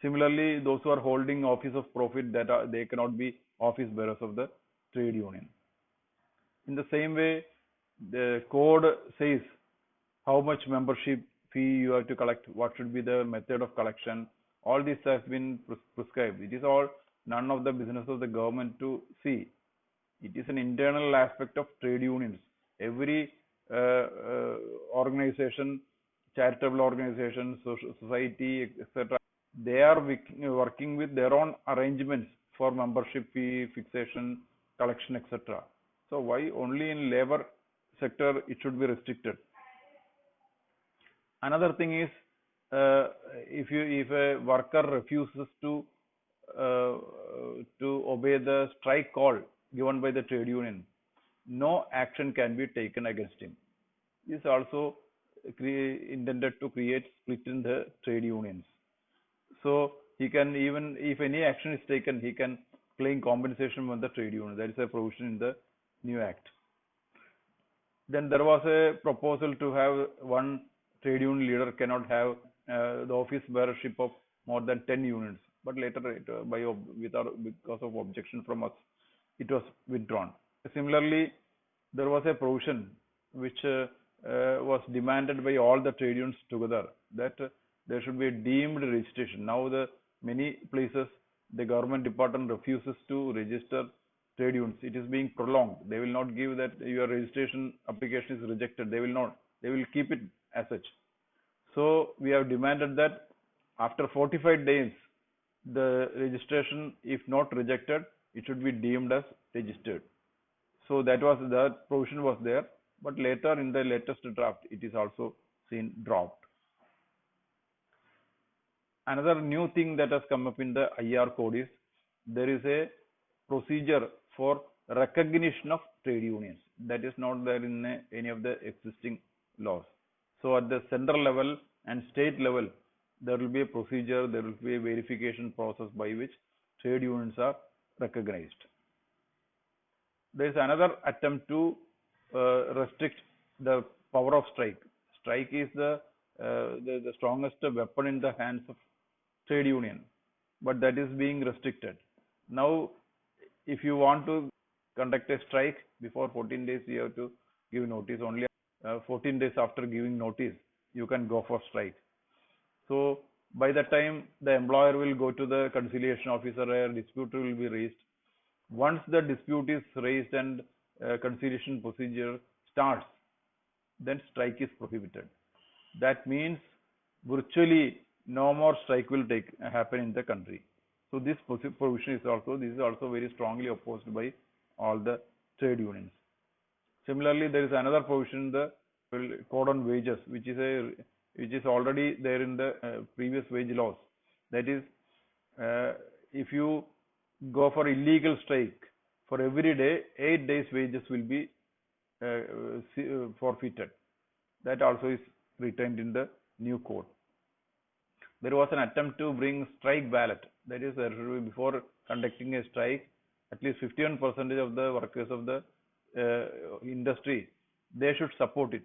Similarly, those who are holding office of profit, they cannot be office bearers of the trade union. In the same way, the code says how much membership fee you have to collect, what should be the method of collection. All this has been prescribed. It is all none of the business of the government to see. It is an internal aspect of trade unions. Every organization, charitable organization, society, etc., they are working with their own arrangements for membership fee fixation, collection, etc. So why only in labor sector it should be restricted? Another thing is if a worker refuses to obey the strike call given by the trade union, no action can be taken against him. This is also intended to create split in the trade unions. So he can, even if any action is taken, he can claim compensation from the trade union. That is a provision in the new act. Then there was a proposal to have one trade union leader cannot have the office bearership of more than 10 unions. But later, because of objection from us, it was withdrawn. Similarly, there was a provision which was demanded by all the trade unions together that there should be a deemed registration. Now, the many places the government department refuses to register trade unions, it is being prolonged. They will not give that your registration application is rejected. They will not. They will keep it as such. So we have demanded that after 45 days, the registration, if not rejected, it should be deemed as registered. So that provision was there, but later in the latest draft, it is also seen dropped. Another new thing that has come up in the IR code is there is a procedure for recognition of trade unions. That is not there in any of the existing laws. So at the central level and state level, there will be a procedure, there will be a verification process by which trade unions are recognized. There is another attempt to restrict the power of strike. Strike is the strongest weapon in the hands of trade union, but that is being restricted. Now, if you want to conduct a strike before 14 days, you have to give notice. Only 14 days after giving notice, you can go for strike. So by the time the employer will go to the conciliation officer, a dispute will be raised. Once the dispute is raised and conciliation procedure starts, then strike is prohibited. That means virtually no more strike will happen in the country. So this provision is also very strongly opposed by all the trade unions. Similarly, there is another provision in the code on wages, which is already there in the previous wage laws. That is, if you go for illegal strike, for every day, 8 days wages will be forfeited. That also is retained in the new code. There was an attempt to bring strike ballot. That is, before conducting a strike, at least 51% of the workers of the industry, they should support it.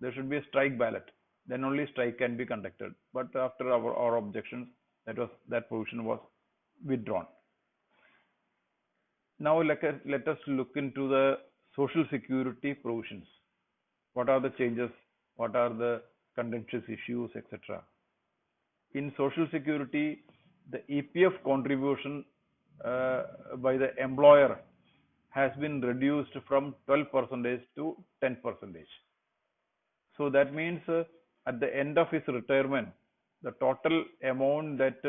There should be a strike ballot. Then only strike can be conducted. But after our objections, that provision was withdrawn. Now let us look into the social security provisions. What are the changes? What are the contentious issues, etc. In social security, the EPF contribution by the employer has been reduced from 12% to 10%. So that means at the end of his retirement, the total amount that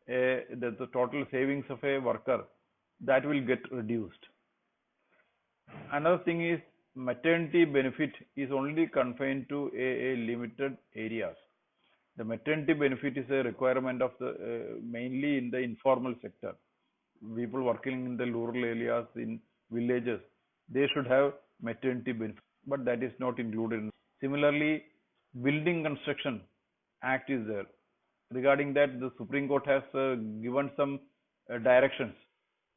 the total savings of a worker, that will get reduced. Another thing is maternity benefit is only confined to a limited areas. The maternity benefit is a requirement of the mainly in the informal sector. People working in the rural areas, in villages, they should have maternity benefit, but that is not included. Similarly, Building Construction Act is there. Regarding that, the Supreme Court has given some directions.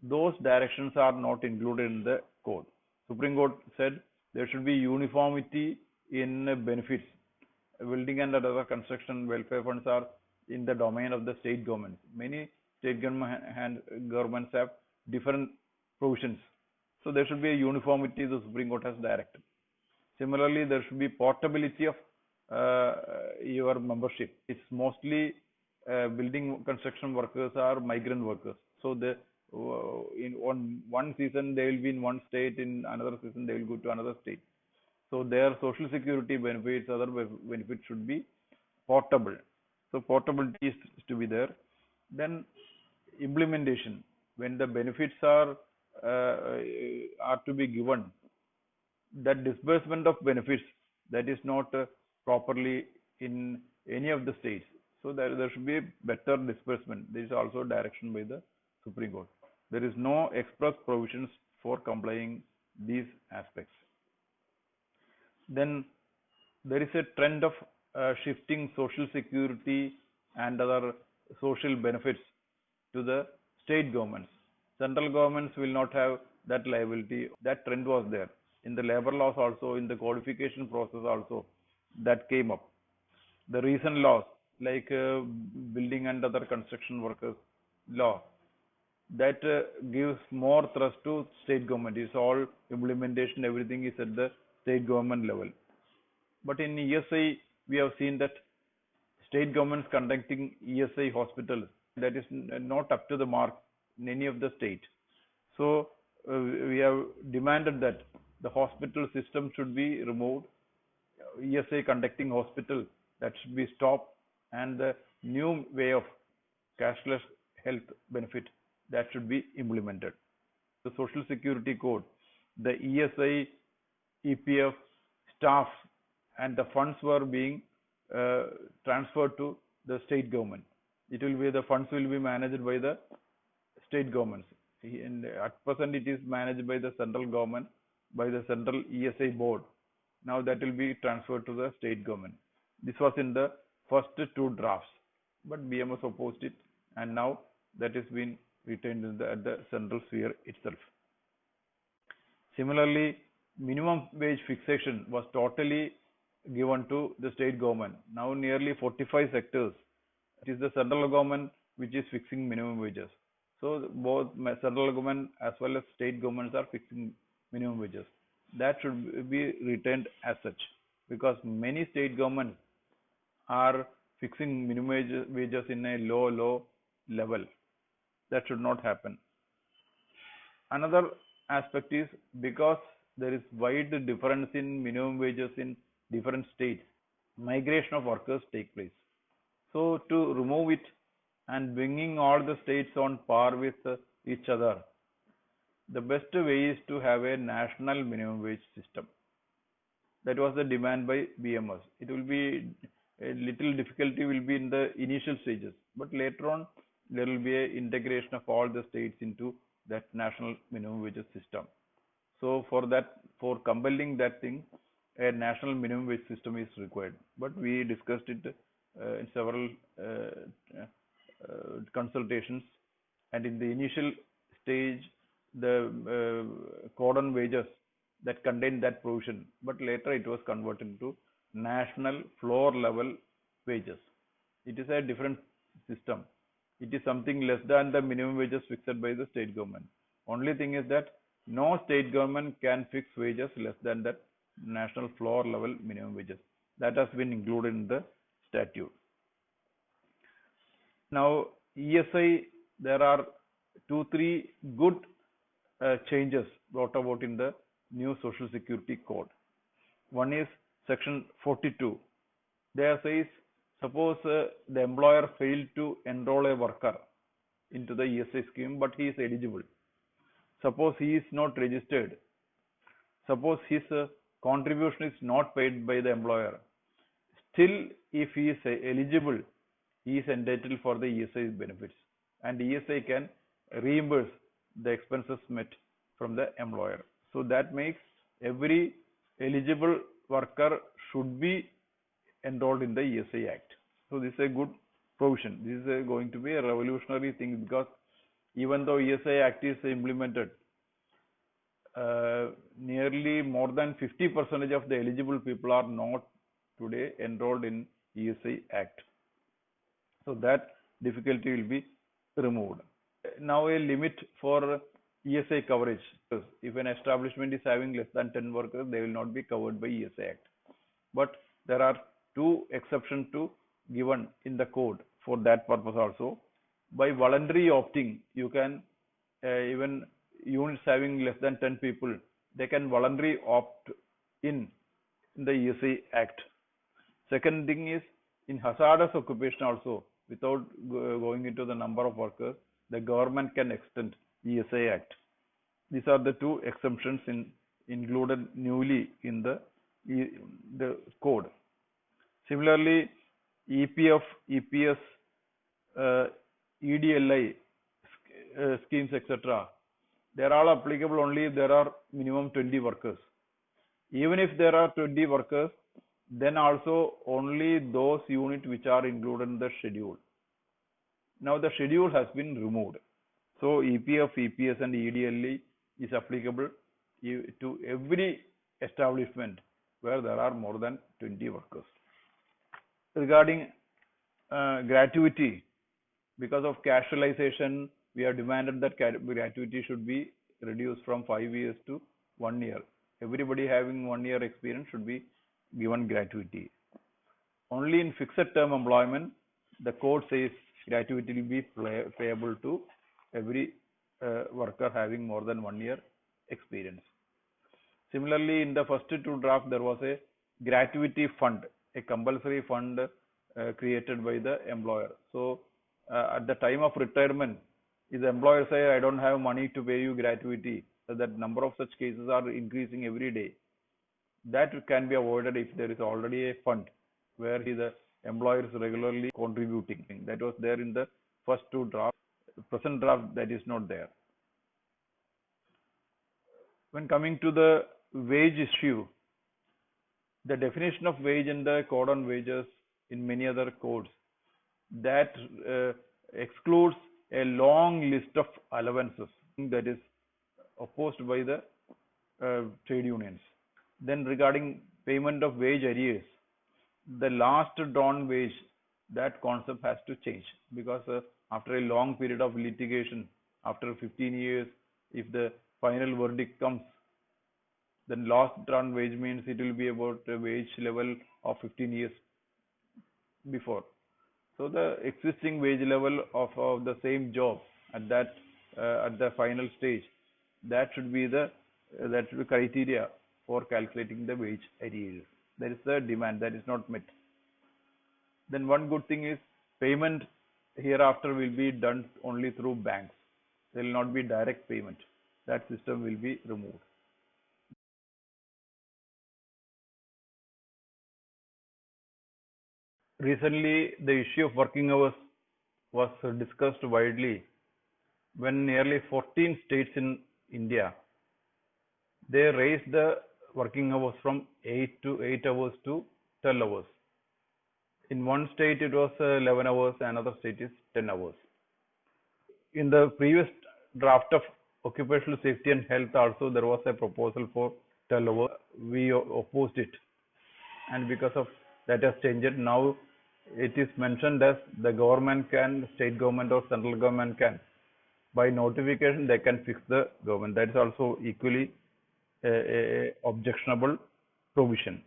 Those directions are not included in the code. Supreme Court said there should be uniformity in benefits. Building and other construction welfare funds are in the domain of the state governments. Many state governments have different provisions. So there should be a uniformity the Supreme Court has directed. Similarly, there should be portability of your membership. It's mostly building construction workers are migrant workers. So in one season they will be in one state, in another season they will go to another state. So their social security benefits, other benefits should be portable. So portability is to be there. Then implementation, when the benefits are to be given, that disbursement of benefits, that is not properly in any of the states. So there should be a better disbursement. There is also direction by the Supreme Court. There is no express provisions for complying these aspects. Then there is a trend of shifting social security and other social benefits to the state governments. Central governments will not have that liability. That trend was there. In the labor laws also, in the codification process also, that came up. The recent laws like building and other construction workers law, that gives more thrust to state government. It's all implementation, everything is at the state government level. But in ESI, we have seen that state governments conducting ESI hospitals, that is not up to the mark in any of the state. So we have demanded that the hospital system should be removed. ESI conducting hospital, that should be stopped, and the new way of cashless health benefit, that should be implemented. The Social Security Code, the ESI, EPF staff and the funds were being transferred to the state government. It will be, the funds will be managed by the state governments. At present, it is managed by the central government, by the central ESI board. Now that will be transferred to the state government. This was in the first two drafts, but BMS opposed it, and now that is being retained in at the central sphere itself. Similarly, minimum wage fixation was totally given to the state government. Now nearly 45 sectors, it is the central government which is fixing minimum wages. So both central government as well as state governments are fixing minimum wages. That should be retained as such, because many state governments are fixing minimum wages in a low level. That should not happen. Another aspect is, because there is wide difference in minimum wages in different states, migration of workers take place. So to remove it and bringing all the states on par with each other, the best way is to have a national minimum wage system. That was the demand by BMS. It will be a little difficulty will be in the initial stages, but later on there will be an integration of all the states into that national minimum wage system. So for that, for compelling that thing, a national minimum wage system is required. But we discussed it in several consultations, and in the initial stage, the cordon wages that contained that provision, but later it was converted into national floor level wages. It is a different system. It is something less than the minimum wages fixed by the state government. Only thing is that no state government can fix wages less than that national floor level minimum wages. That has been included in the statute. Now ESI, there are 2-3 good changes brought about in the new Social Security Code. One is section 42. There says, suppose the employer failed to enroll a worker into the ESI scheme, but he is eligible. Suppose he is not registered. Suppose his contribution is not paid by the employer. Still, if he is eligible, he is entitled for the ESI benefits, and ESI can reimburse the expenses met from the employer. So that makes every eligible worker should be enrolled in the ESI Act. So this is a good provision. This is going to be a revolutionary thing, because even though ESI Act is implemented, nearly more than 50% of the eligible people are not today enrolled in ESI Act. So that difficulty will be removed. Now a limit for ESI coverage. If an establishment is having less than 10 workers, they will not be covered by ESI Act. But there are 2 exceptions to given in the code for that purpose also. By voluntary opting, you can even units having less than 10 people, they can voluntarily opt in the ESI Act. Second thing is, in hazardous occupation also, without going into the number of workers, the government can extend ESI Act. These are the 2 exemptions included newly in the code. Similarly, EPF, EPS, EDLI schemes, etc. They are all applicable only if there are minimum 20 workers. Even if there are 20 workers, then also only those units which are included in the schedule. Now the schedule has been removed. So EPF, EPS and EDLE is applicable to every establishment where there are more than 20 workers. Regarding gratuity, because of casualization, we have demanded that gratuity should be reduced from 5 years to 1 year. Everybody having 1 year experience should be given gratuity. Only in fixed term employment, the code says gratuity will be payable to every worker having more than 1 year experience. Similarly, in the first two drafts, there was a gratuity fund, a compulsory fund created by the employer. So, at the time of retirement, if the employer say, I don't have money to pay you gratuity, so that number of such cases are increasing every day. That can be avoided if there is already a fund where the employer is regularly contributing. That was there in the first two drafts. The present draft, that is not there. When coming to the wage issue, the definition of wage in the code on wages in many other codes that excludes a long list of allowances that is opposed by the trade unions. Then regarding payment of wage arrears, the last drawn wage, that concept has to change because after a long period of litigation, after 15 years, if the final verdict comes, then last drawn wage means it will be about a wage level of 15 years before. So the existing wage level of the same job at that at the final stage, that should be the criteria for calculating the wage arrears. That is the demand that is not met. Then one good thing is payment hereafter will be done only through banks. There will not be direct payment. That system will be removed. Recently, the issue of working hours was discussed widely when nearly 14 states in India they raised the working hours from 8 hours to 12 hours. In one state it was 11 hours, another state is 10 hours. In the previous draft of occupational safety and health also there was a proposal for 12 hours. We opposed it, and because of that has changed. Now it is mentioned as the government can, state government or central government can, by notification they can fix the government. That is also equally a objectionable provision.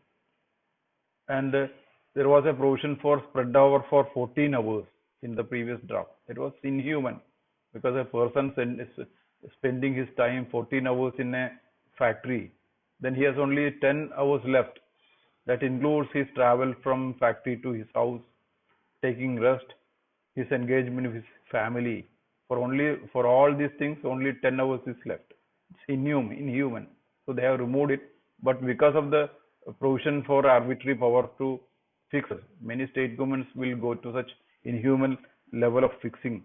And there was a provision for spread over for 14 hours in the previous draft. It was inhuman because a person is spending his time 14 hours in a factory, then he has only 10 hours left. That includes his travel from factory to his house, taking rest, his engagement with his family. For all these things, only 10 hours is left. It's inhuman. So they have removed it. But because of the provision for arbitrary power to fix, many state governments will go to such inhuman level of fixing.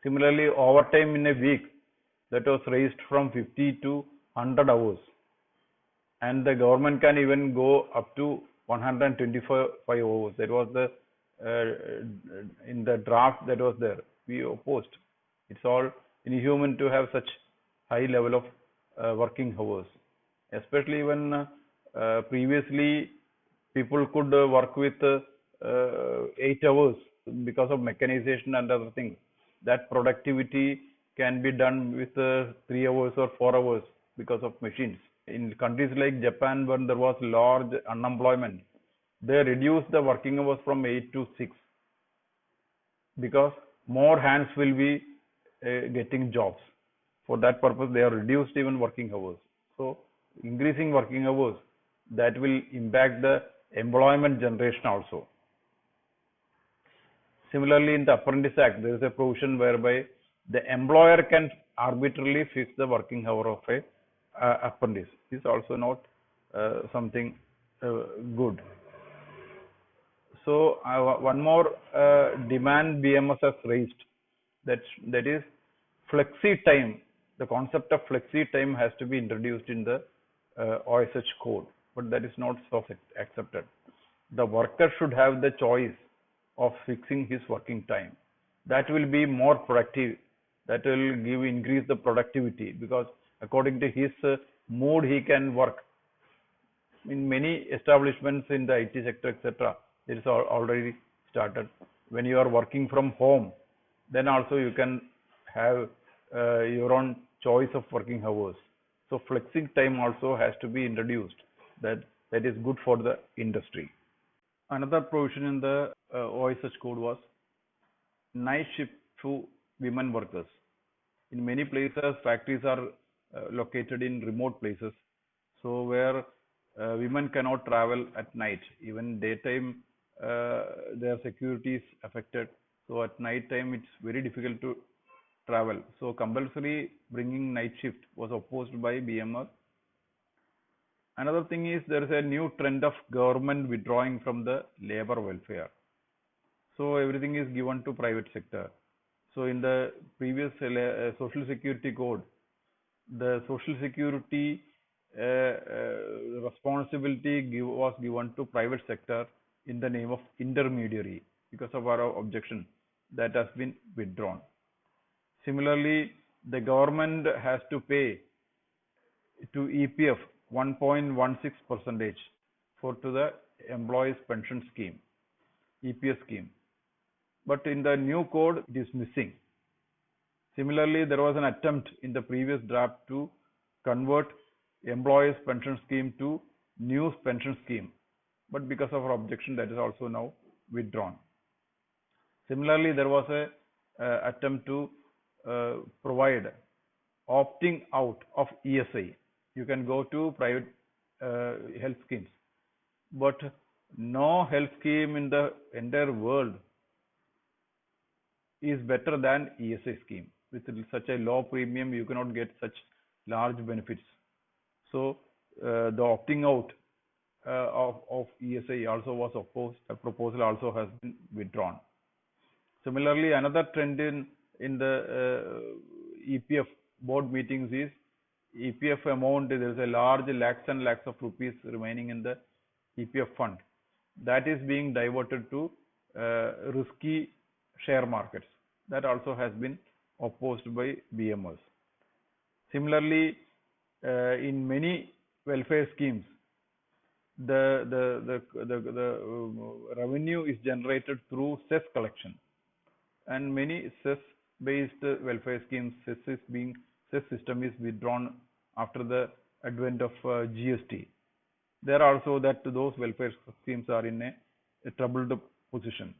Similarly, overtime in a week, that was raised from 50 to 100 hours. And the government can even go up to 125 hours. That was the in the draft that was there. We opposed. It's all inhuman to have such high level of working hours, especially when previously people could work with 8 hours because of mechanization and other things. That productivity can be done with 3 hours or 4 hours because of machines. In countries like Japan, when there was large unemployment, they reduced the working hours from 8 to 6 because more hands will be getting jobs. For that purpose, they have reduced even working hours. So, increasing working hours, that will impact the employment generation also. Similarly, in the Apprentice Act, there is a provision whereby the employer can arbitrarily fix the working hour of a apprentice. This is also not something good. So one more demand BMS has raised, that is flexi time. The concept of flexi time has to be introduced in the OSH code, but that is not so accepted. The worker should have the choice of fixing his working time. That will be more productive. That will increase the productivity because according to his mood he can work. In many establishments in the IT sector, etc., it is already started. When you are working from home, then also you can have your own choice of working hours. So flexing time also has to be introduced. That is good for the industry. Another provision in the OSH code was night shift to women workers. In many places, factories are located in remote places, so where women cannot travel at night. Even daytime, their security is affected. So at night time, it's very difficult to travel. So compulsory bringing night shift was opposed by BMR. Another thing is there is a new trend of government withdrawing from the labor welfare. So everything is given to private sector. So in the previous social security code, the social security responsibility was given to private sector in the name of intermediary. Because of our objection, that has been withdrawn. Similarly, the government has to pay to EPF 1.16 percentage for to the employees pension scheme, EPS scheme. But in the new code, it is missing. Similarly, there was an attempt in the previous draft to convert employees pension scheme to new pension scheme. But because of our objection, that is also now withdrawn. Similarly, there was a attempt to provide opting out of ESI. You can go to private health schemes, but no health scheme in the entire world is better than ESI scheme. With such a low premium, you cannot get such large benefits. So the opting out of ESI also was opposed. A proposal also has been withdrawn. Similarly, another trend in the EPF board meetings is EPF amount. There is a large lakhs and lakhs of rupees remaining in the EPF fund that is being diverted to risky share markets. That also has been opposed by BMS. Similarly, in many welfare schemes, the revenue is generated through cess collection, and many cess based welfare schemes, cess system is withdrawn after the advent of GST. There also that those welfare schemes are in a troubled position.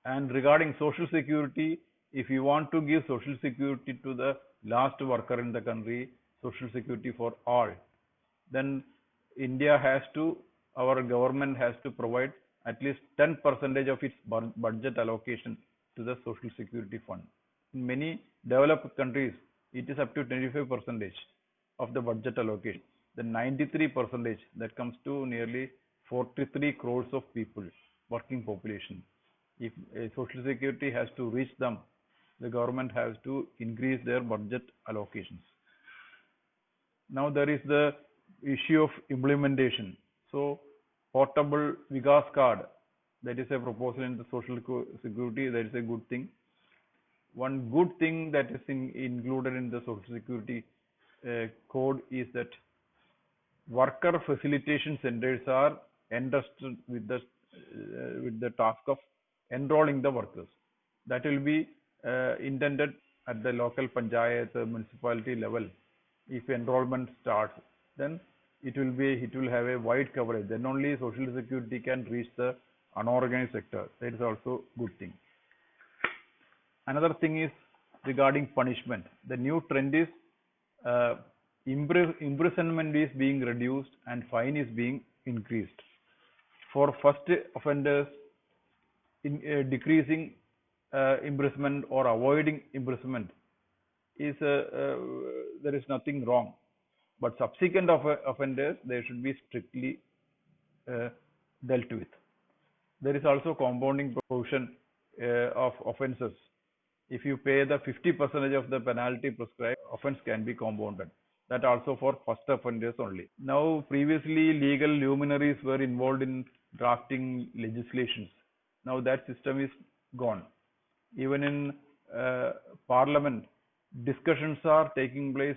And regarding social security, if you want to give social security to the last worker in the country, social security for all, then India has to, our government has to provide at least 10% of its budget allocation to the social security fund. In many developed countries, it is up to 25% of the budget allocation. The 93% that comes to nearly 43 crores of people, working population. If social security has to reach them, the government has to increase their budget allocations. Now there is the issue of implementation. So portable Vikas card, that is a proposal in the social security. That is a good thing. One good thing that is included in the social security code is that worker facilitation centers are entrusted with the task of enrolling the workers. That will be intended at the local panchayat municipality level. If enrollment starts, then it will have a wide coverage. Then only social security can reach the unorganized sector. That is also good thing. Another thing is regarding punishment. The new trend is imprisonment is being reduced and fine is being increased. For first offenders, decreasing imprisonment or avoiding imprisonment is there is nothing wrong, but subsequent offenders, they should be strictly dealt with. There is also compounding provision of offences. If you pay the 50% of the penalty prescribed, offence can be compounded. That also for first offenders only. Now, previously legal luminaries were involved in drafting legislations. Now that system is gone. Even in Parliament, discussions are taking place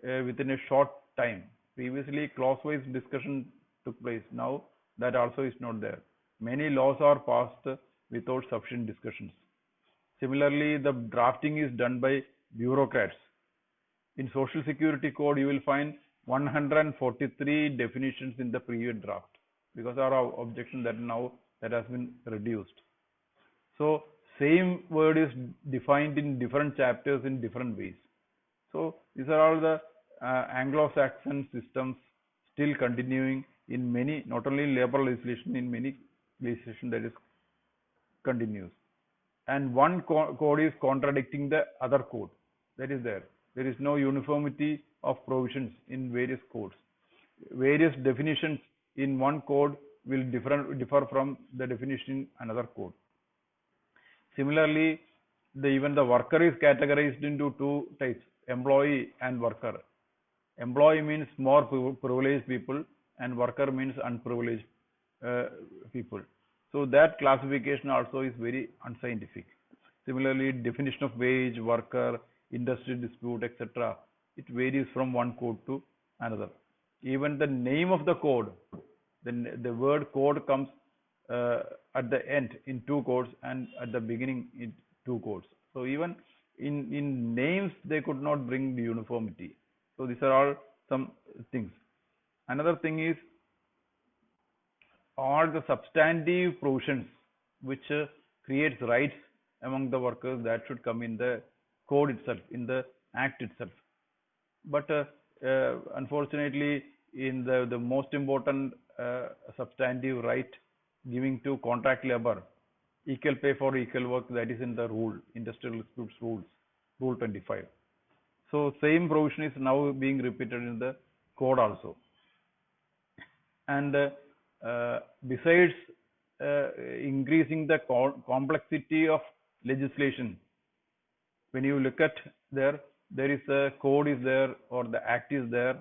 within a short time. Previously, clause-wise discussion took place. Now that also is not there. Many laws are passed without sufficient discussions. Similarly, the drafting is done by bureaucrats. In Social Security Code, you will find 143 definitions in the previous draft, because our objection that now that has been reduced. So same word is defined in different chapters in different ways. So these are all the Anglo-Saxon systems still continuing in many, not only labor legislation, in many legislation that is continues. And one code is contradicting the other code. That is there. There is no uniformity of provisions in various codes. Various definitions in one code will differ from the definition in another code. Similarly, even the worker is categorized into two types, employee and worker. Employee means more privileged people and worker means unprivileged people. So that classification also is very unscientific. Similarly, definition of wage, worker, industry dispute, etc. It varies from one code to another. Even the name of the code, the word code comes at the end in two codes and at the beginning in two codes. So even in names they could not bring the uniformity. So these are all some things. Another thing is all the substantive provisions which creates rights among the workers that should come in the code itself, in the act itself. But unfortunately, in the most important substantive right giving to contract labor, equal pay for equal work, that is in the rule, industrial disputes rules, rule 25. So same provision is now being repeated in the code also. And besides increasing the complexity of legislation, when you look at there is a code is there or the act is there,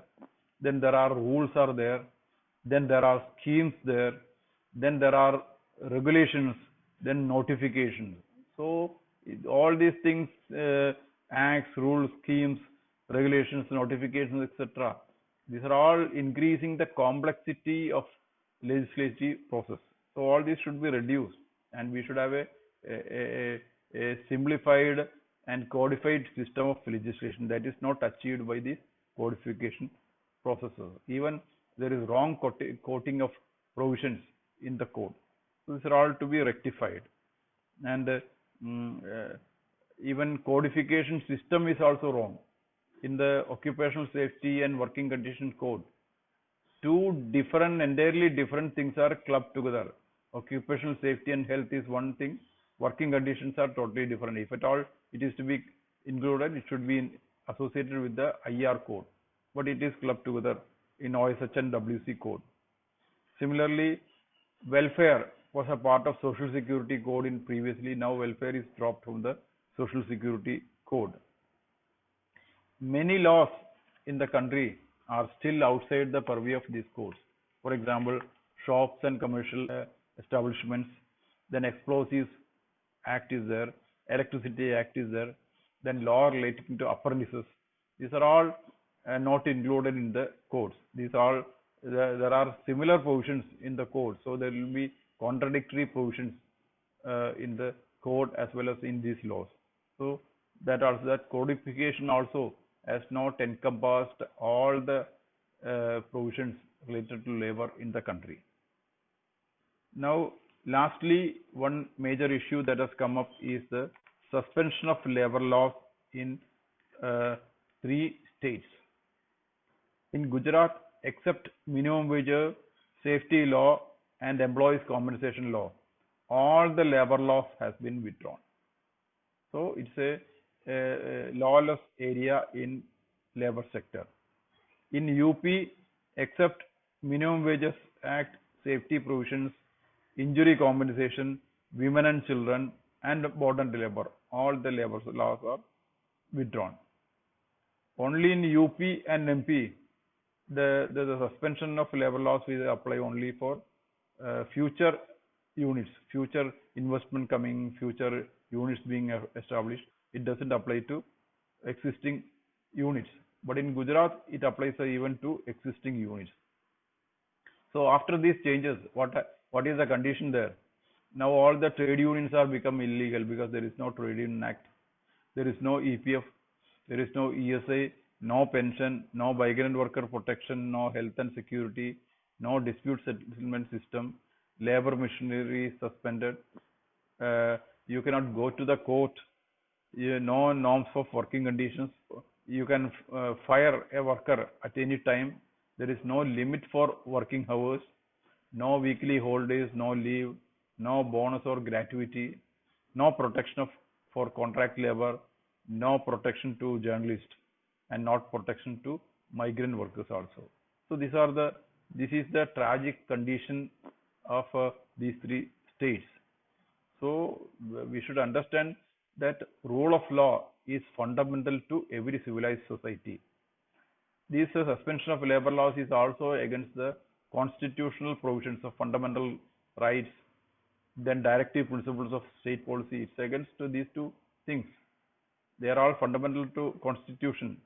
then there are rules are there, then there are schemes there, then there are regulations, then notifications. So all these things, acts, rules, schemes, regulations, notifications, etc. These are all increasing the complexity of legislative process. So all these should be reduced, and we should have a simplified and codified system of legislation that is not achieved by the codification processes. Even there is wrong quoting of provisions in the code. So these are all to be rectified. And even codification system is also wrong. In the occupational safety and working condition code, two entirely different things are clubbed together. Occupational safety and health is one thing, working conditions are totally different. If at all it is to be included, it should be associated with the IR code, but it is clubbed together in OSH and WC code. Similarly, welfare was a part of social security code in previously. Now welfare is dropped from the social security code. Many laws in the country are still outside the purview of these codes. For example, shops and commercial establishments, then Explosives Act is there, Electricity Act is there, then law relating to apprentices. These are all not included in the codes. These are there are similar provisions in the code, so there will be contradictory provisions in the code as well as in these laws. So that codification also has not encompassed all the provisions related to labor in the country. Now, lastly, one major issue that has come up is the suspension of labor laws in 3 states. In Gujarat, except minimum wage, safety law and employees compensation law, all the labor laws has been withdrawn. So it's a lawless area in labor sector. In UP, except minimum wages act, safety provisions, injury compensation, women and children, and bonded labor, all the labor laws are withdrawn. Only in UP and MP, the suspension of labor laws will apply only for future units, future investment coming, future units being established. It doesn't apply to existing units. But in Gujarat, it applies even to existing units. So after these changes, what is the condition there? Now all the trade unions are become illegal because there is no Trade Union Act, there is no EPF, there is no ESI, no pension, no migrant worker protection, no health and security, no dispute settlement system, labor machinery is suspended, You cannot go to the court. No norms of working conditions. You can fire a worker at any time. There is no limit for working hours, no weekly holidays, no leave, no bonus or gratuity, no protection for contract labor, no protection to journalists, and not protection to migrant workers also. So this is the tragic condition of these three states. So we should understand that rule of law is fundamental to every civilized society. This suspension of labor laws is also against the constitutional provisions of fundamental rights, then directive principles of state policy. It's against these two things. They are all fundamental to constitution.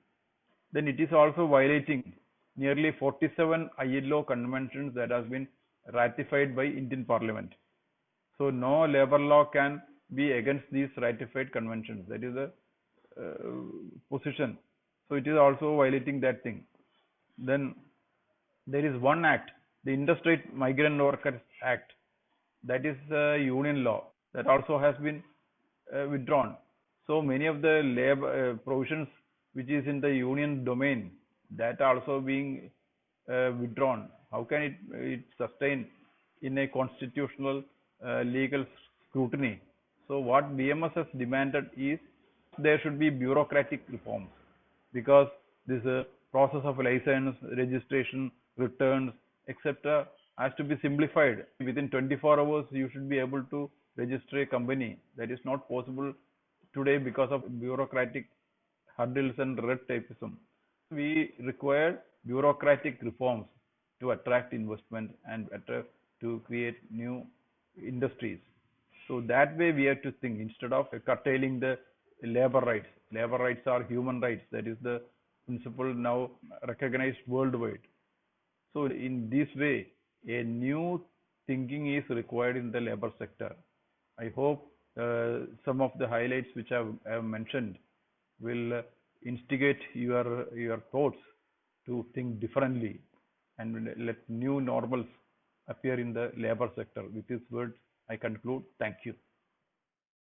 Then it is also violating nearly 47 ILO conventions that has been ratified by Indian Parliament. So no labor law can be against these ratified conventions. That is the position. So it is also violating that thing. Then there is one act, the Interstate Migrant Workers Act, that is union law, that also has been withdrawn. So many of the labor provisions which is in the union domain, that are also being withdrawn. How can it sustain in a constitutional legal scrutiny? So what BMS has demanded is there should be bureaucratic reforms, because this process of license, registration, returns, etc. has to be simplified. Within 24 hours, you should be able to register a company. That is not possible today because of bureaucratic hurdles and red tapeism. We require bureaucratic reforms to attract investment and to create new industries. So that way we have to think, instead of curtailing the labor rights. Labor rights are human rights. That is the principle now recognized worldwide. So in this way, a new thinking is required in the labor sector. I hope some of the highlights which I have mentioned will instigate your thoughts to think differently and let new normals appear in the labor sector. With these words, I conclude. Thank you.